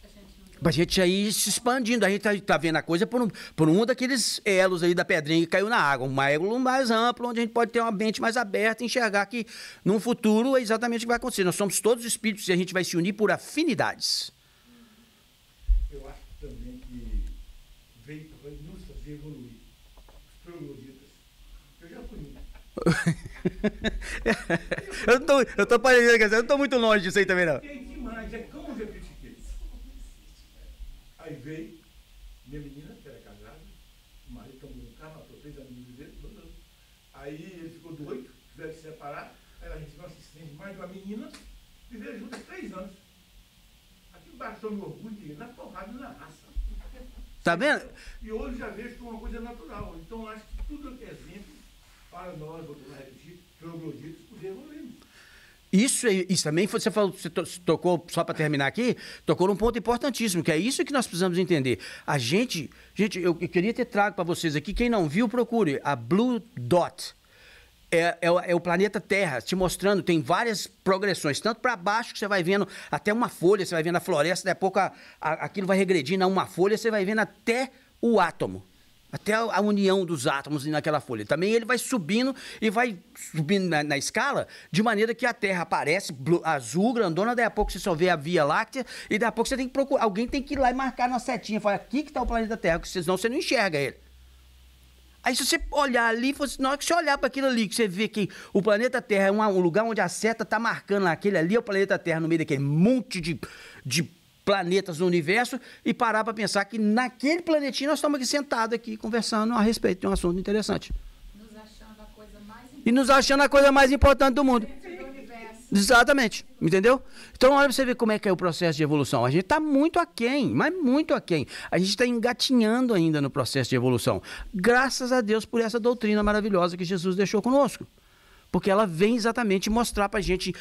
A gente não Pra gente aí se expandindo, a gente tá vendo a coisa por um daqueles elos aí da pedrinha que caiu na água, um elo mais amplo, onde a gente pode ter uma mente mais aberta e enxergar que num futuro é exatamente o que vai acontecer. Nós somos todos espíritos e a gente vai se unir por afinidades. Eu acho também que veio para nos fazer evoluir. Os trogloditas. Eu já fui um. eu tô parecendo, eu não tô muito longe disso aí também, não. Tem demais, é como eu critiquei. Aí veio minha menina, que era casada, o marido tomou um carro, matou 3 amigos dele, aí ele ficou doido, tiveram que se separar, aí ela recebeu assistência de mais de uma menina, viveram juntas 3 anos. Aquilo baixou meu orgulho, na porrada e na raça. Tá vendo? E hoje já vejo como uma coisa natural. Então acho que tudo é exemplo para nós, vou repetir, trogloditas, poder evoluir. Isso também, você tocou, só para terminar aqui, tocou num ponto importantíssimo, que é isso que nós precisamos entender. A gente, eu queria ter trago para vocês aqui, quem não viu, procure, a Blue Dot. É o planeta Terra, te mostrando, tem várias progressões, tanto para baixo que você vai vendo até uma folha, você vai vendo a floresta, daqui a pouco aquilo vai regredindo a uma folha, você vai vendo até o átomo. Até a união dos átomos naquela folha. Também ele vai subindo e vai subindo na escala, de maneira que a Terra aparece azul, grandona, daí a pouco você só vê a Via Láctea, e daí a pouco você tem que procurar, alguém tem que ir lá e marcar na setinha, falar, aqui que está o planeta Terra, porque senão você não enxerga ele. Aí se você olhar ali, na hora que você olhar para aquilo ali, que você vê que o planeta Terra é um lugar onde a seta está marcando aquele ali, é o planeta Terra, no meio daquele monte de planetas no universo, e parar para pensar que naquele planetinho nós estamos aqui sentados aqui conversando a respeito de um assunto interessante. nos achando a coisa mais E nos achando a coisa mais importante do mundo. importante do universo. Exatamente, entendeu? Então olha para você ver como é que é o processo de evolução. A gente está muito aquém, mas muito aquém. A gente está engatinhando ainda no processo de evolução. Graças a Deus por essa doutrina maravilhosa que Jesus deixou conosco. Porque ela vem exatamente mostrar para a gente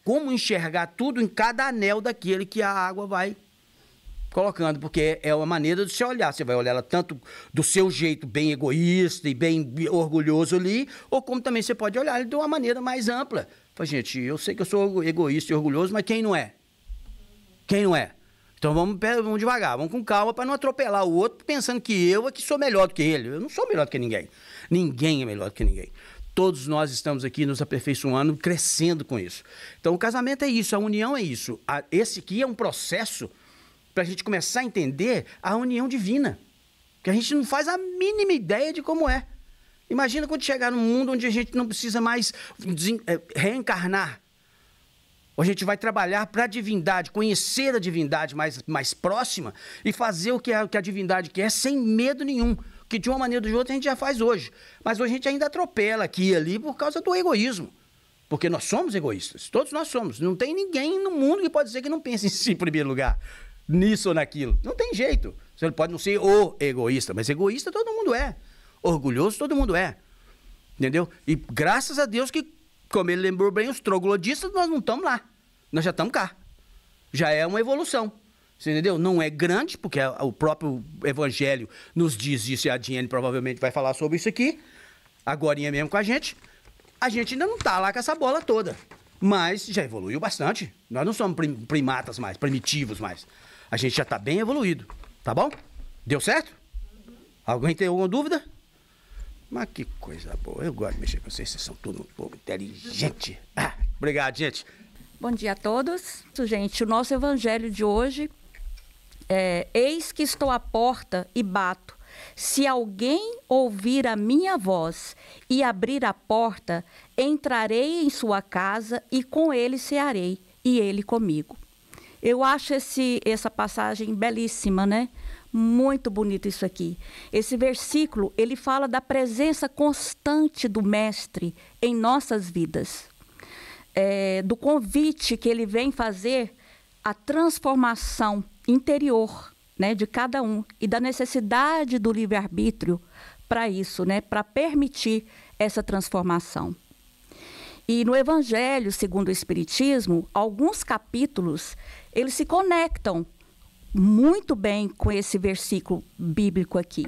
como enxergar tudo em cada anel daquele que a água vai colocando, porque é uma maneira de você olhar. Você vai olhar ela tanto do seu jeito bem egoísta e bem orgulhoso ali, ou como também você pode olhar ele de uma maneira mais ampla, Falei, gente, eu sei que eu sou egoísta e orgulhoso, mas quem não é? Quem não é? Então vamos devagar, vamos com calma para não atropelar o outro pensando que eu é que sou melhor do que ele. Eu não sou melhor do que ninguém. Ninguém é melhor do que ninguém. Todos nós estamos aqui nos aperfeiçoando, crescendo com isso. Então o casamento é isso, a união é isso. Esse aqui é um processo para a gente começar a entender a união divina. Que a gente não faz a mínima ideia de como é. Imagina quando chegar num mundo onde a gente não precisa mais reencarnar. A gente vai trabalhar para a divindade, conhecer a divindade mais próxima e fazer o que a divindade quer sem medo nenhum. Que de uma maneira ou de outra a gente já faz hoje. Mas hoje a gente ainda atropela aqui e ali por causa do egoísmo. Porque nós somos egoístas. Todos nós somos. Não tem ninguém no mundo que pode dizer que não pense em si em primeiro lugar. Nisso ou naquilo. Não tem jeito. Você pode não ser o egoísta, mas egoísta todo mundo é. Orgulhoso todo mundo é. Entendeu? E graças a Deus que, como ele lembrou bem, os troglodistas, nós não estamos lá. Nós já estamos cá. Já é uma evolução. Você entendeu? Não é grande, porque o próprio Evangelho nos diz isso, e a Diane provavelmente vai falar sobre isso aqui, agorinha mesmo com a gente. A gente ainda não está lá com essa bola toda. Mas já evoluiu bastante. Nós não somos primatas mais, primitivos mais. A gente já está bem evoluído. Tá bom? Deu certo? Alguém tem alguma dúvida? Mas que coisa boa. Eu gosto de mexer com vocês. Vocês são tudo um pouco inteligente. Obrigado, gente. Bom dia a todos. Gente, o nosso evangelho de hoje é: eis que estou à porta e bato. Se alguém ouvir a minha voz e abrir a porta, entrarei em sua casa e com ele cearei, e ele comigo. Eu acho essa passagem belíssima, né? Muito bonito isso aqui. Esse versículo, ele fala da presença constante do Mestre em nossas vidas. Do convite que ele vem fazer a transformação interior, né, de cada um, e da necessidade do livre-arbítrio para isso, né, para permitir essa transformação. E no Evangelho, segundo o Espiritismo, alguns capítulos, eles se conectam muito bem com esse versículo bíblico aqui.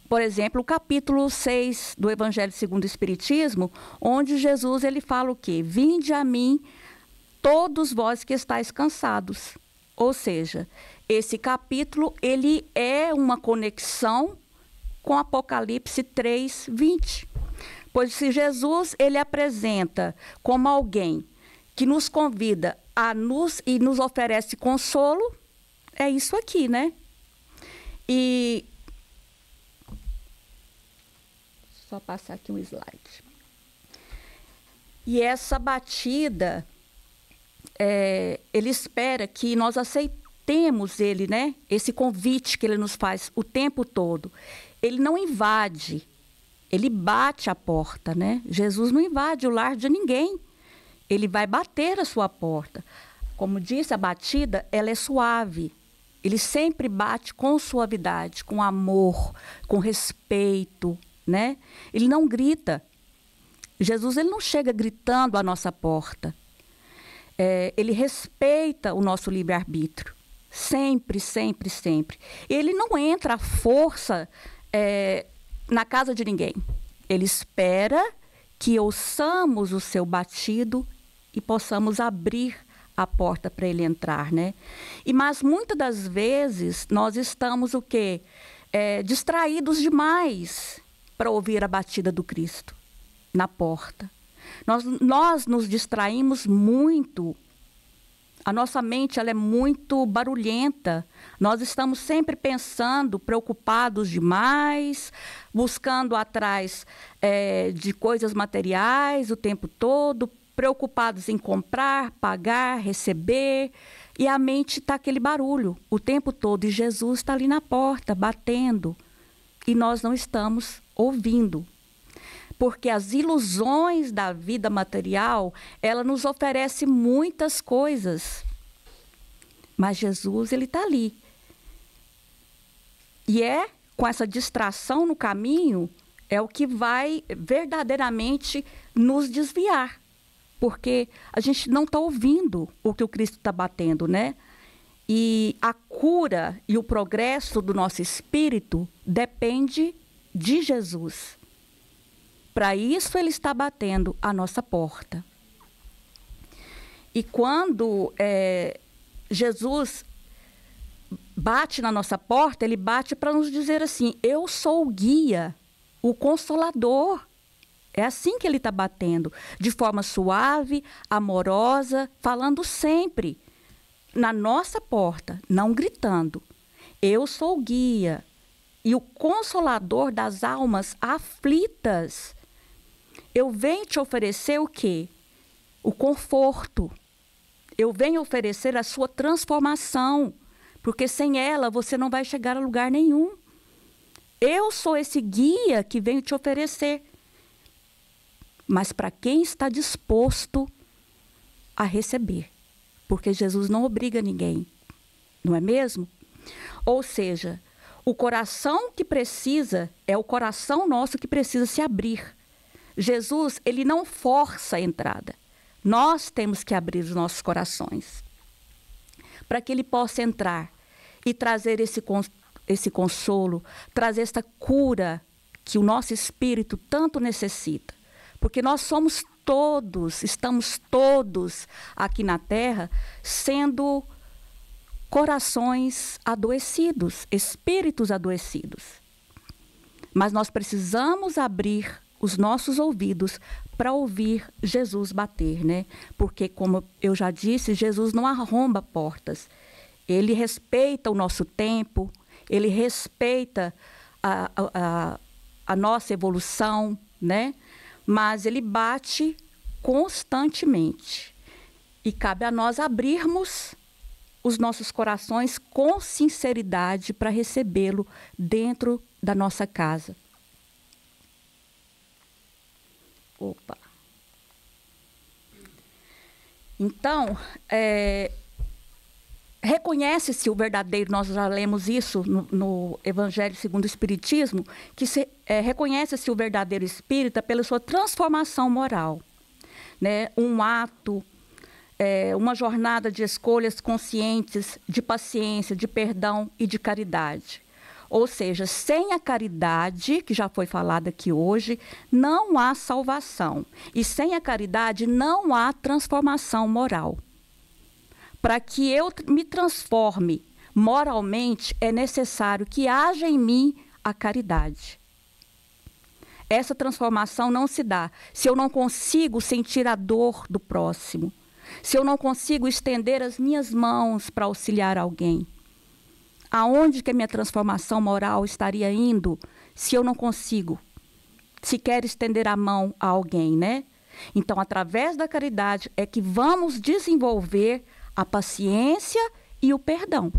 Por exemplo, o capítulo 6 do Evangelho segundo o Espiritismo, onde Jesus ele fala o quê? Vinde a mim, todos vós que estáis cansados. Ou seja, esse capítulo ele é uma conexão com Apocalipse 3:20. Pois se Jesus ele apresenta como alguém que nos convida e nos oferece consolo, é isso aqui, né? E só passar aqui um slide. E essa batida, ele espera que nós aceitemos ele, né? Esse convite que ele nos faz o tempo todo. Ele não invade, ele bate a porta, né? Jesus não invade o lar de ninguém. Ele vai bater a sua porta. Como disse, a batida, ela é suave. Ele sempre bate com suavidade, com amor, com respeito, né? Ele não grita. Jesus ele não chega gritando à nossa porta. Ele respeita o nosso livre-arbítrio. Sempre, sempre, sempre. Ele não entra à força na casa de ninguém. Ele espera que ouçamos o seu batido e possamos abrir a porta para ele entrar, né? Mas muitas das vezes nós estamos o quê? Distraídos demais para ouvir a batida do Cristo na porta. Nós nos distraímos muito. A nossa mente ela é muito barulhenta. Nós estamos sempre pensando, preocupados demais, buscando atrás de coisas materiais o tempo todo, preocupados em comprar, pagar, receber. E a mente está aquele barulho o tempo todo. E Jesus está ali na porta, batendo. E nós não estamos ouvindo. Porque as ilusões da vida material, ela nos oferece muitas coisas. Mas Jesus, ele está ali. E com essa distração no caminho, é o que vai verdadeiramente nos desviar. Porque a gente não está ouvindo o que o Cristo está batendo, né? E a cura e o progresso do nosso espírito depende de Jesus. Para isso ele está batendo a nossa porta. E quando Jesus bate na nossa porta, ele bate para nos dizer assim: eu sou o guia, o consolador. É assim que ele está batendo, de forma suave, amorosa, falando sempre na nossa porta, não gritando. Eu sou o guia e o consolador das almas aflitas. Eu venho te oferecer o quê? O conforto. Eu venho oferecer a sua transformação, porque sem ela você não vai chegar a lugar nenhum. Eu sou esse guia que venho te oferecer. Mas para quem está disposto a receber. Porque Jesus não obriga ninguém, não é mesmo? Ou seja, o coração que precisa, é o coração nosso que precisa se abrir. Jesus, ele não força a entrada. Nós temos que abrir os nossos corações para que ele possa entrar e trazer esse consolo, trazer esta cura que o nosso espírito tanto necessita. Porque nós somos todos, estamos todos aqui na Terra sendo corações adoecidos, espíritos adoecidos. Mas nós precisamos abrir os nossos ouvidos para ouvir Jesus bater, né? Porque, como eu já disse, Jesus não arromba portas. Ele respeita o nosso tempo, ele respeita a nossa evolução, né? Mas ele bate constantemente. E cabe a nós abrirmos os nossos corações com sinceridade para recebê-lo dentro da nossa casa. Opa! Então, reconhece-se o verdadeiro, nós já lemos isso no Evangelho segundo o Espiritismo, que reconhece-se o verdadeiro espírita pela sua transformação moral, né? Um ato, uma jornada de escolhas conscientes, de paciência, de perdão e de caridade. Ou seja, sem a caridade, que já foi falada aqui hoje, não há salvação. E sem a caridade não há transformação moral. Para que eu me transforme moralmente, é necessário que haja em mim a caridade. Essa transformação não se dá se eu não consigo sentir a dor do próximo, se eu não consigo estender as minhas mãos para auxiliar alguém. Aonde que a minha transformação moral estaria indo se eu não consigo sequer estender a mão a alguém, né? Então, através da caridade é que vamos desenvolver a paciência e o perdão.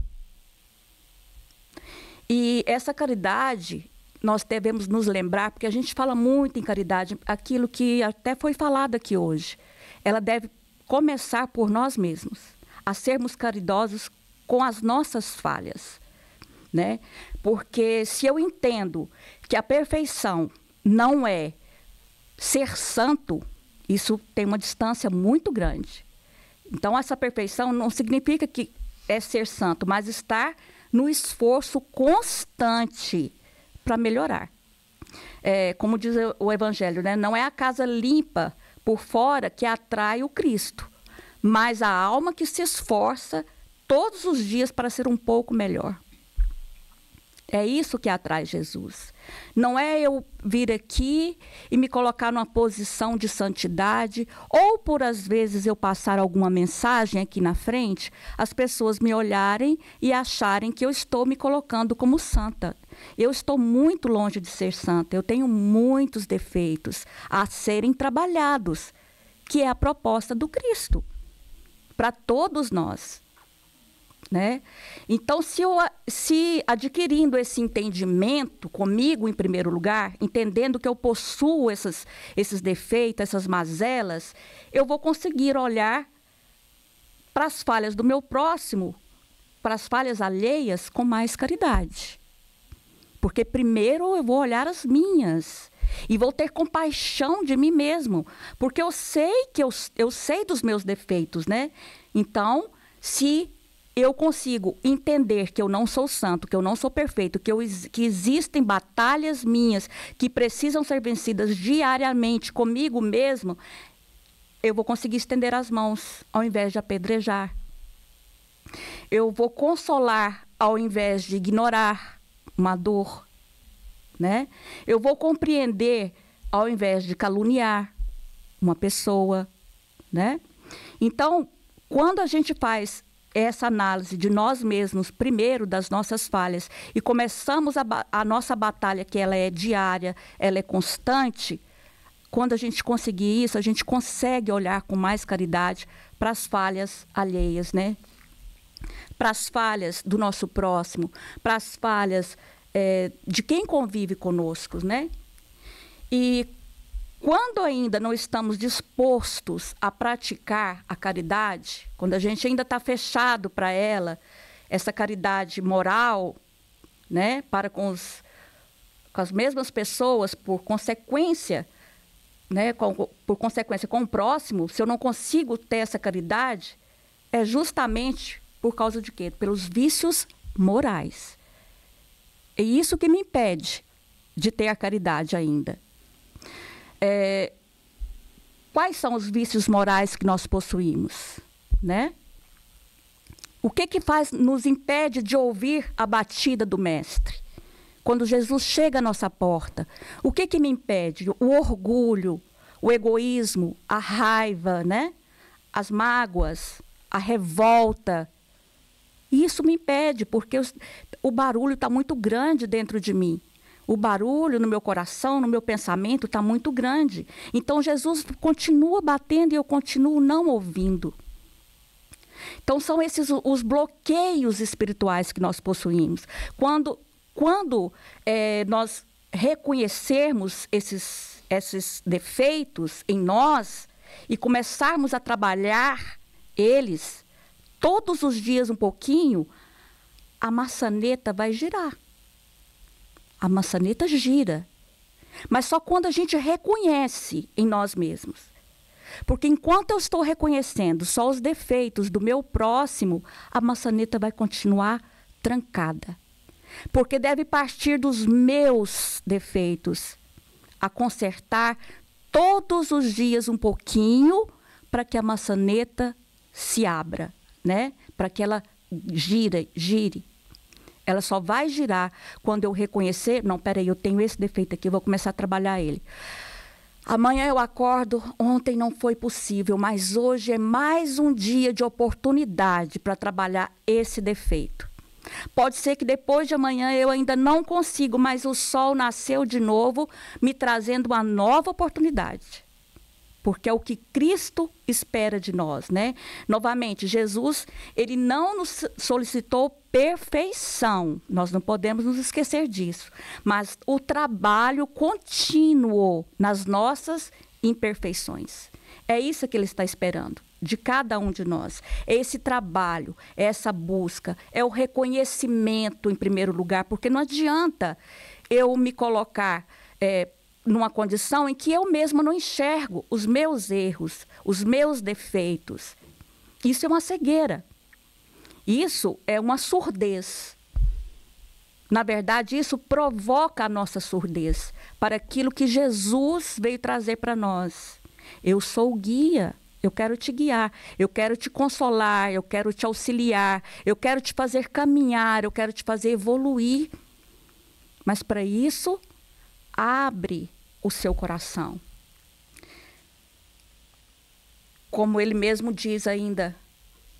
E essa caridade, nós devemos nos lembrar, porque a gente fala muito em caridade, aquilo que até foi falado aqui hoje. Ela deve começar por nós mesmos, a sermos caridosos com as nossas falhas, né? Porque se eu entendo que a perfeição não é ser santo, isso tem uma distância muito grande. Então, essa perfeição não significa que é ser santo, mas estar no esforço constante para melhorar. Como diz o Evangelho, né? Não é a casa limpa por fora que atrai o Cristo, mas a alma que se esforça todos os dias para ser um pouco melhor. É isso que atrai Jesus. Não é eu vir aqui e me colocar numa posição de santidade, ou por às vezes eu passar alguma mensagem aqui na frente, as pessoas me olharem e acharem que eu estou me colocando como santa. Eu estou muito longe de ser santa, eu tenho muitos defeitos a serem trabalhados, que é a proposta do Cristo, para todos nós. Né? Então, se adquirindo esse entendimento comigo, em primeiro lugar, entendendo que eu possuo esses defeitos, essas mazelas, eu vou conseguir olhar para as falhas do meu próximo, para as falhas alheias, com mais caridade. Porque primeiro eu vou olhar as minhas e vou ter compaixão de mim mesmo, porque eu sei que eu sei dos meus defeitos, né? Então, se eu consigo entender que eu não sou santo, que eu não sou perfeito, que existem batalhas minhas que precisam ser vencidas diariamente comigo mesmo, eu vou conseguir estender as mãos ao invés de apedrejar. Eu vou consolar ao invés de ignorar uma dor, né? Eu vou compreender ao invés de caluniar uma pessoa, né? Então, quando a gente faz essa análise de nós mesmos, primeiro das nossas falhas, e começamos a nossa batalha, que ela é diária, ela é constante, quando a gente conseguir isso, a gente consegue olhar com mais caridade para as falhas alheias, né? Para as falhas do nosso próximo, para as falhas de quem convive conosco, né? E quando ainda não estamos dispostos a praticar a caridade, quando a gente ainda está fechado para ela, essa caridade moral, né, para com as mesmas pessoas, por consequência, né, por consequência com o próximo, se eu não consigo ter essa caridade, é justamente por causa de quê? Pelos vícios morais. É isso que me impede de ter a caridade ainda. Quais são os vícios morais que nós possuímos, né? O que nos impede de ouvir a batida do Mestre? Quando Jesus chega à nossa porta, o que me impede? O orgulho, o egoísmo, a raiva, né? As mágoas, a revolta. Isso me impede, porque o barulho está muito grande dentro de mim. O barulho no meu coração, no meu pensamento, está muito grande. Então, Jesus continua batendo e eu continuo não ouvindo. Então, são esses os bloqueios espirituais que nós possuímos. Quando nós reconhecermos esses defeitos em nós e começarmos a trabalhar eles todos os dias um pouquinho, a maçaneta vai girar. A maçaneta gira, mas só quando a gente reconhece em nós mesmos. Porque enquanto eu estou reconhecendo só os defeitos do meu próximo, a maçaneta vai continuar trancada. Porque deve partir dos meus defeitos, a consertar todos os dias um pouquinho para que a maçaneta se abra, né? Para que ela gire. Ela só vai girar quando eu reconhecer, não, peraí, eu tenho esse defeito aqui, eu vou começar a trabalhar ele. Amanhã eu acordo, ontem não foi possível, mas hoje é mais um dia de oportunidade para trabalhar esse defeito. Pode ser que depois de amanhã eu ainda não consigo, mas o sol nasceu de novo, me trazendo uma nova oportunidade. Porque é o que Cristo espera de nós, né? Novamente, Jesus, ele não nos solicitou perfeição. Nós não podemos nos esquecer disso. Mas o trabalho contínuo nas nossas imperfeições. É isso que ele está esperando de cada um de nós. É esse trabalho, é essa busca, é o reconhecimento em primeiro lugar. Porque não adianta eu me colocar numa condição em que eu mesma não enxergo os meus erros, os meus defeitos. Isso é uma cegueira. Isso é uma surdez. Na verdade, isso provoca a nossa surdez para aquilo que Jesus veio trazer para nós. Eu sou o guia, eu quero te guiar, eu quero te consolar, eu quero te auxiliar, eu quero te fazer caminhar, eu quero te fazer evoluir. Mas para isso, abre o seu coração. Como ele mesmo diz ainda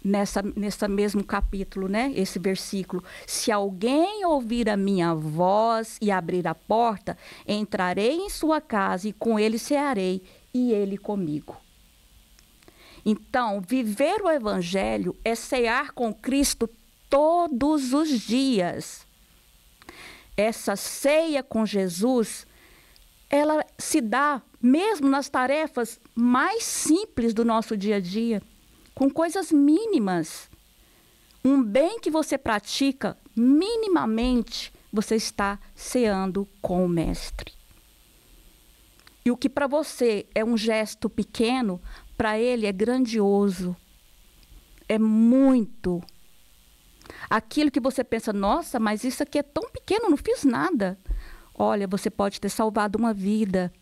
nessa mesmo capítulo, né? Esse versículo: se alguém ouvir a minha voz e abrir a porta, entrarei em sua casa e com ele cearei e ele comigo. Então, viver o evangelho é cear com Cristo todos os dias. Essa ceia com Jesus, ela se dá mesmo nas tarefas mais simples do nosso dia a dia, com coisas mínimas. Um bem que você pratica, minimamente, você está ceando com o Mestre. E o que para você é um gesto pequeno, para ele é grandioso. É muito. Aquilo que você pensa, nossa, mas isso aqui é tão pequeno, não fiz nada. Olha, você pode ter salvado uma vida.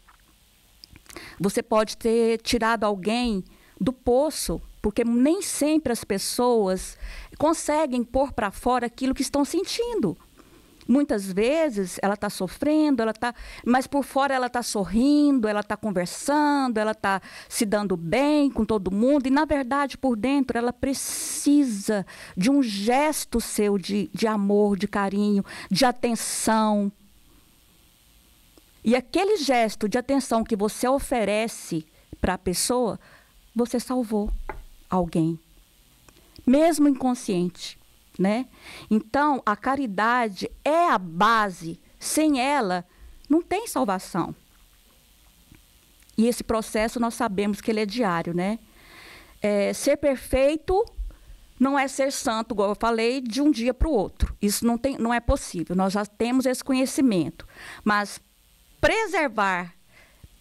Você pode ter tirado alguém do poço, porque nem sempre as pessoas conseguem pôr para fora aquilo que estão sentindo. Muitas vezes ela está sofrendo, mas por fora ela está sorrindo, ela está conversando, ela está se dando bem com todo mundo, e na verdade por dentro ela precisa de um gesto seu de amor, de carinho, de atenção. E aquele gesto de atenção que você oferece para a pessoa, você salvou alguém, mesmo inconsciente, né? Então, a caridade é a base. Sem ela, não tem salvação. E esse processo nós sabemos que ele é diário, né? Ser perfeito não é ser santo, igual eu falei, de um dia para o outro. Isso não é possível. Nós já temos esse conhecimento. Mas preservar,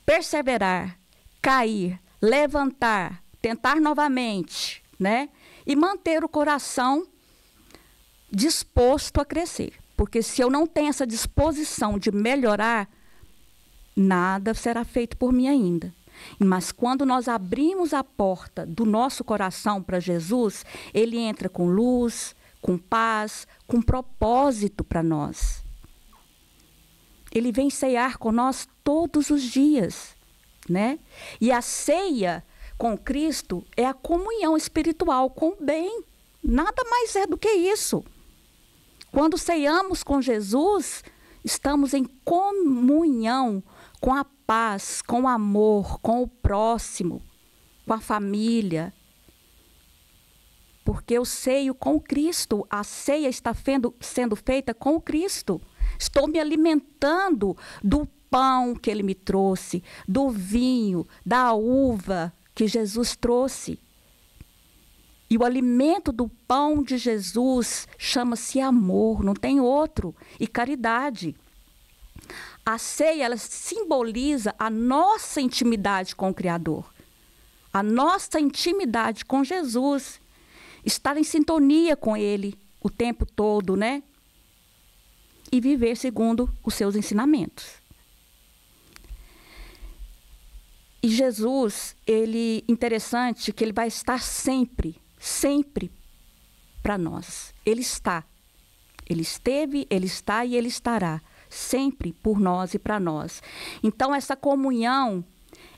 perseverar, cair, levantar, tentar novamente, né? E manter o coração disposto a crescer. Porque se eu não tenho essa disposição de melhorar, nada será feito por mim ainda. Mas quando nós abrimos a porta do nosso coração para Jesus, ele entra com luz, com paz, com propósito para nós. Ele vem ceiar com nós todos os dias, né? E a ceia com Cristo é a comunhão espiritual com o bem. Nada mais é do que isso. Quando ceiamos com Jesus, estamos em comunhão com a paz, com o amor, com o próximo, com a família. Porque eu ceio com Cristo, a ceia está sendo feita com Cristo. Estou me alimentando do pão que ele me trouxe, do vinho, da uva que Jesus trouxe. E o alimento do pão de Jesus chama-se amor, não tem outro, e caridade. A ceia, ela simboliza a nossa intimidade com o Criador, a nossa intimidade com Jesus, estar em sintonia com Ele o tempo todo, né? E viver segundo os seus ensinamentos. E Jesus, interessante que ele vai estar sempre para nós. Ele está. Ele esteve, ele está e ele estará. Sempre por nós e para nós. Então, essa comunhão,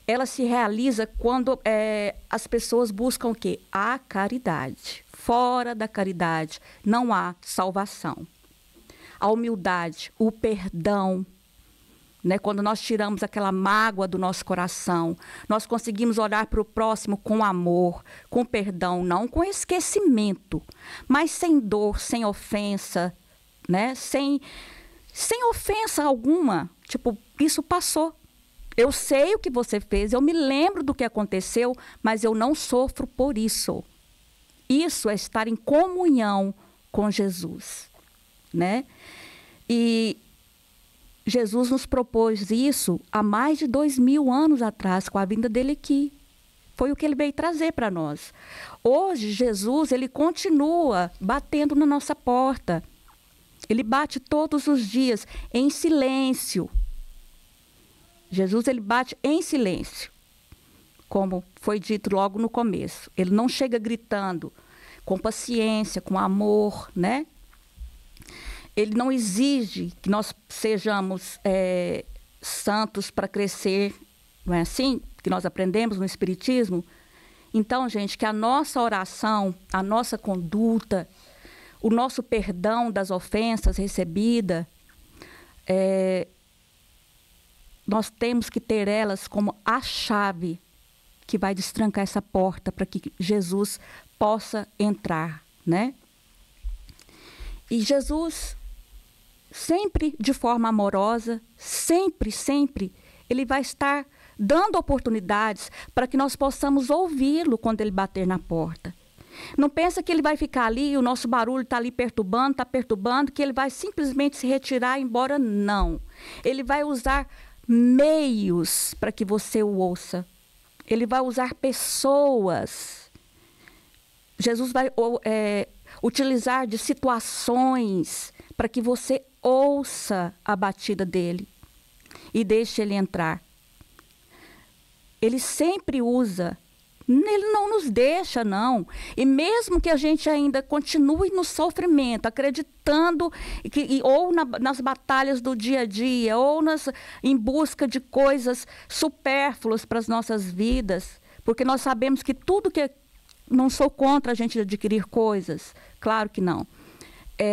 ela se realiza quando as pessoas buscam o quê? A caridade. Fora da caridade não há salvação. A humildade, o perdão, né? Quando nós tiramos aquela mágoa do nosso coração, nós conseguimos olhar para o próximo com amor, com perdão, não com esquecimento, mas sem dor, sem ofensa, né? Sem ofensa alguma. Tipo, isso passou. Eu sei o que você fez, eu me lembro do que aconteceu, mas eu não sofro por isso. Isso é estar em comunhão com Jesus, né? E Jesus nos propôs isso há mais de 2000 anos atrás, com a vinda dele aqui. Foi o que ele veio trazer para nós. Hoje, Jesus, ele continua batendo na nossa porta. Ele bate todos os dias, em silêncio. Jesus, ele bate em silêncio, como foi dito logo no começo. Ele não chega gritando, com paciência, com amor, né? Ele não exige que nós sejamos santos para crescer, não é assim? Que nós aprendemos no Espiritismo. Então, gente, que a nossa oração, a nossa conduta, o nosso perdão das ofensas recebidas, nós temos que ter elas como a chave que vai destrancar essa porta para que Jesus possa entrar, né? E Jesus, sempre de forma amorosa, sempre, ele vai estar dando oportunidades para que nós possamos ouvi-lo quando ele bater na porta. Não pensa que ele vai ficar ali, o nosso barulho está ali perturbando, que ele vai simplesmente se retirar e ir embora. Não. Ele vai usar meios para que você o ouça. Ele vai usar pessoas. Jesus vai utilizar de situações para que você ouça a batida dele e deixe ele entrar. Ele sempre usa. Ele não nos deixa, não. E mesmo que a gente ainda continue no sofrimento, acreditando, ou nas batalhas do dia a dia, ou em busca de coisas supérfluas para as nossas vidas, porque nós sabemos que tudo que... Não sou contra a gente adquirir coisas, claro que não.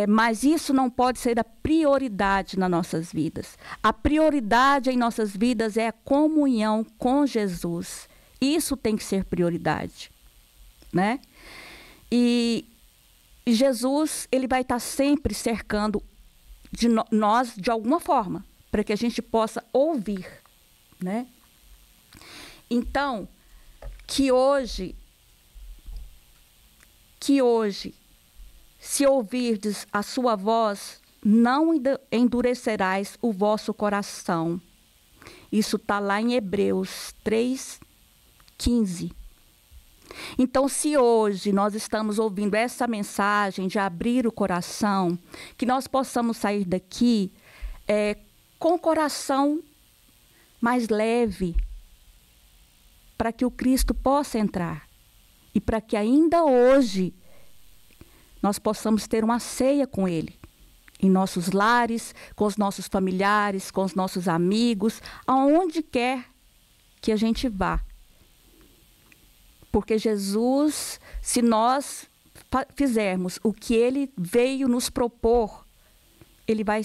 Mas isso não pode ser a prioridade nas nossas vidas. A prioridade em nossas vidas é a comunhão com Jesus. Isso tem que ser prioridade, né? E Jesus, ele vai estar sempre cercando nós de alguma forma, para que a gente possa ouvir, né? Então, que hoje, se ouvirdes a sua voz, não endurecerás o vosso coração. Isso está lá em Hebreus 3:15. Então, se hoje nós estamos ouvindo essa mensagem de abrir o coração, que nós possamos sair daqui com o coração mais leve, para que o Cristo possa entrar. E para que ainda hoje nós possamos ter uma ceia com Ele. Em nossos lares, com os nossos familiares, com os nossos amigos, aonde quer que a gente vá. Porque Jesus, se nós fizermos o que Ele veio nos propor, Ele vai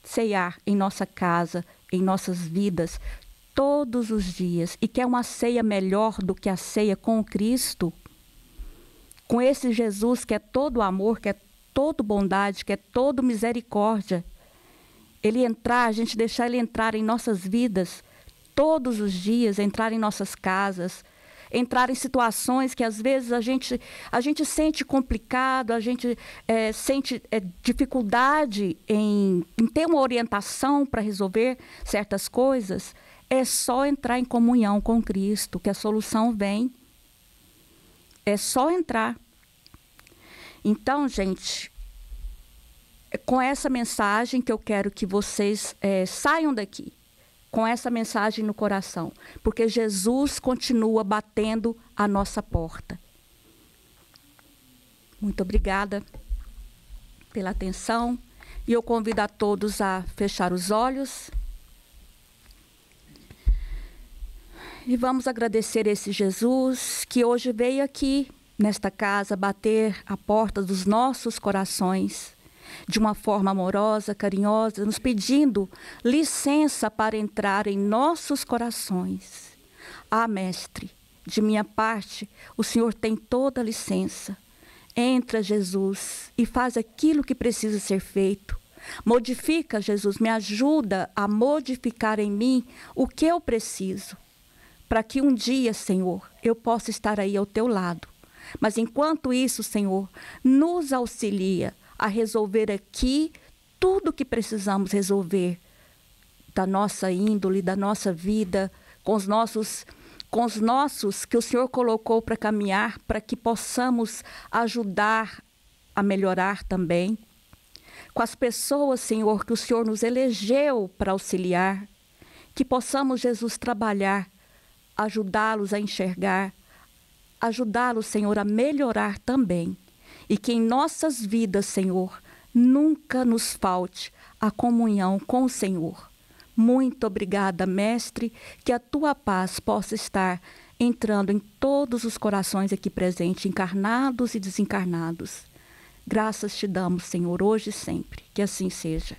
ceiar em nossa casa, em nossas vidas, todos os dias. E quer uma ceia melhor do que a ceia com o Cristo? Com esse Jesus que é todo amor, que é todo bondade, que é todo misericórdia. A gente deixar Ele entrar em nossas vidas todos os dias, entrar em nossas casas, entrar em situações que às vezes a gente sente complicado, a gente sente dificuldade em ter uma orientação para resolver certas coisas. É só entrar em comunhão com Cristo, que a solução vem. É só entrar. Então, gente, com essa mensagem que eu quero que vocês saiam daqui, com essa mensagem no coração, porque Jesus continua batendo a nossa porta. Muito obrigada pela atenção. E eu convido a todos a fechar os olhos. E vamos agradecer esse Jesus que hoje veio aqui, nesta casa, bater a porta dos nossos corações, de uma forma amorosa, carinhosa, nos pedindo licença para entrar em nossos corações. Ah, Mestre, de minha parte, o Senhor tem toda a licença. Entra, Jesus, e faz aquilo que precisa ser feito. Modifica, Jesus, me ajuda a modificar em mim o que eu preciso, para que um dia, Senhor, eu possa estar aí ao teu lado. Mas enquanto isso, Senhor, nos auxilia a resolver aqui tudo o que precisamos resolver da nossa índole, da nossa vida, com os nossos que o Senhor colocou para caminhar, para que possamos ajudar a melhorar também. Com as pessoas, Senhor, que o Senhor nos elegeu para auxiliar, que possamos, Jesus, trabalhar, ajudá-los a enxergar, ajudá-los, Senhor, a melhorar também. E que em nossas vidas, Senhor, nunca nos falte a comunhão com o Senhor. Muito obrigada, Mestre, que a tua paz possa estar entrando em todos os corações aqui presentes, encarnados e desencarnados. Graças te damos, Senhor, hoje e sempre. Que assim seja.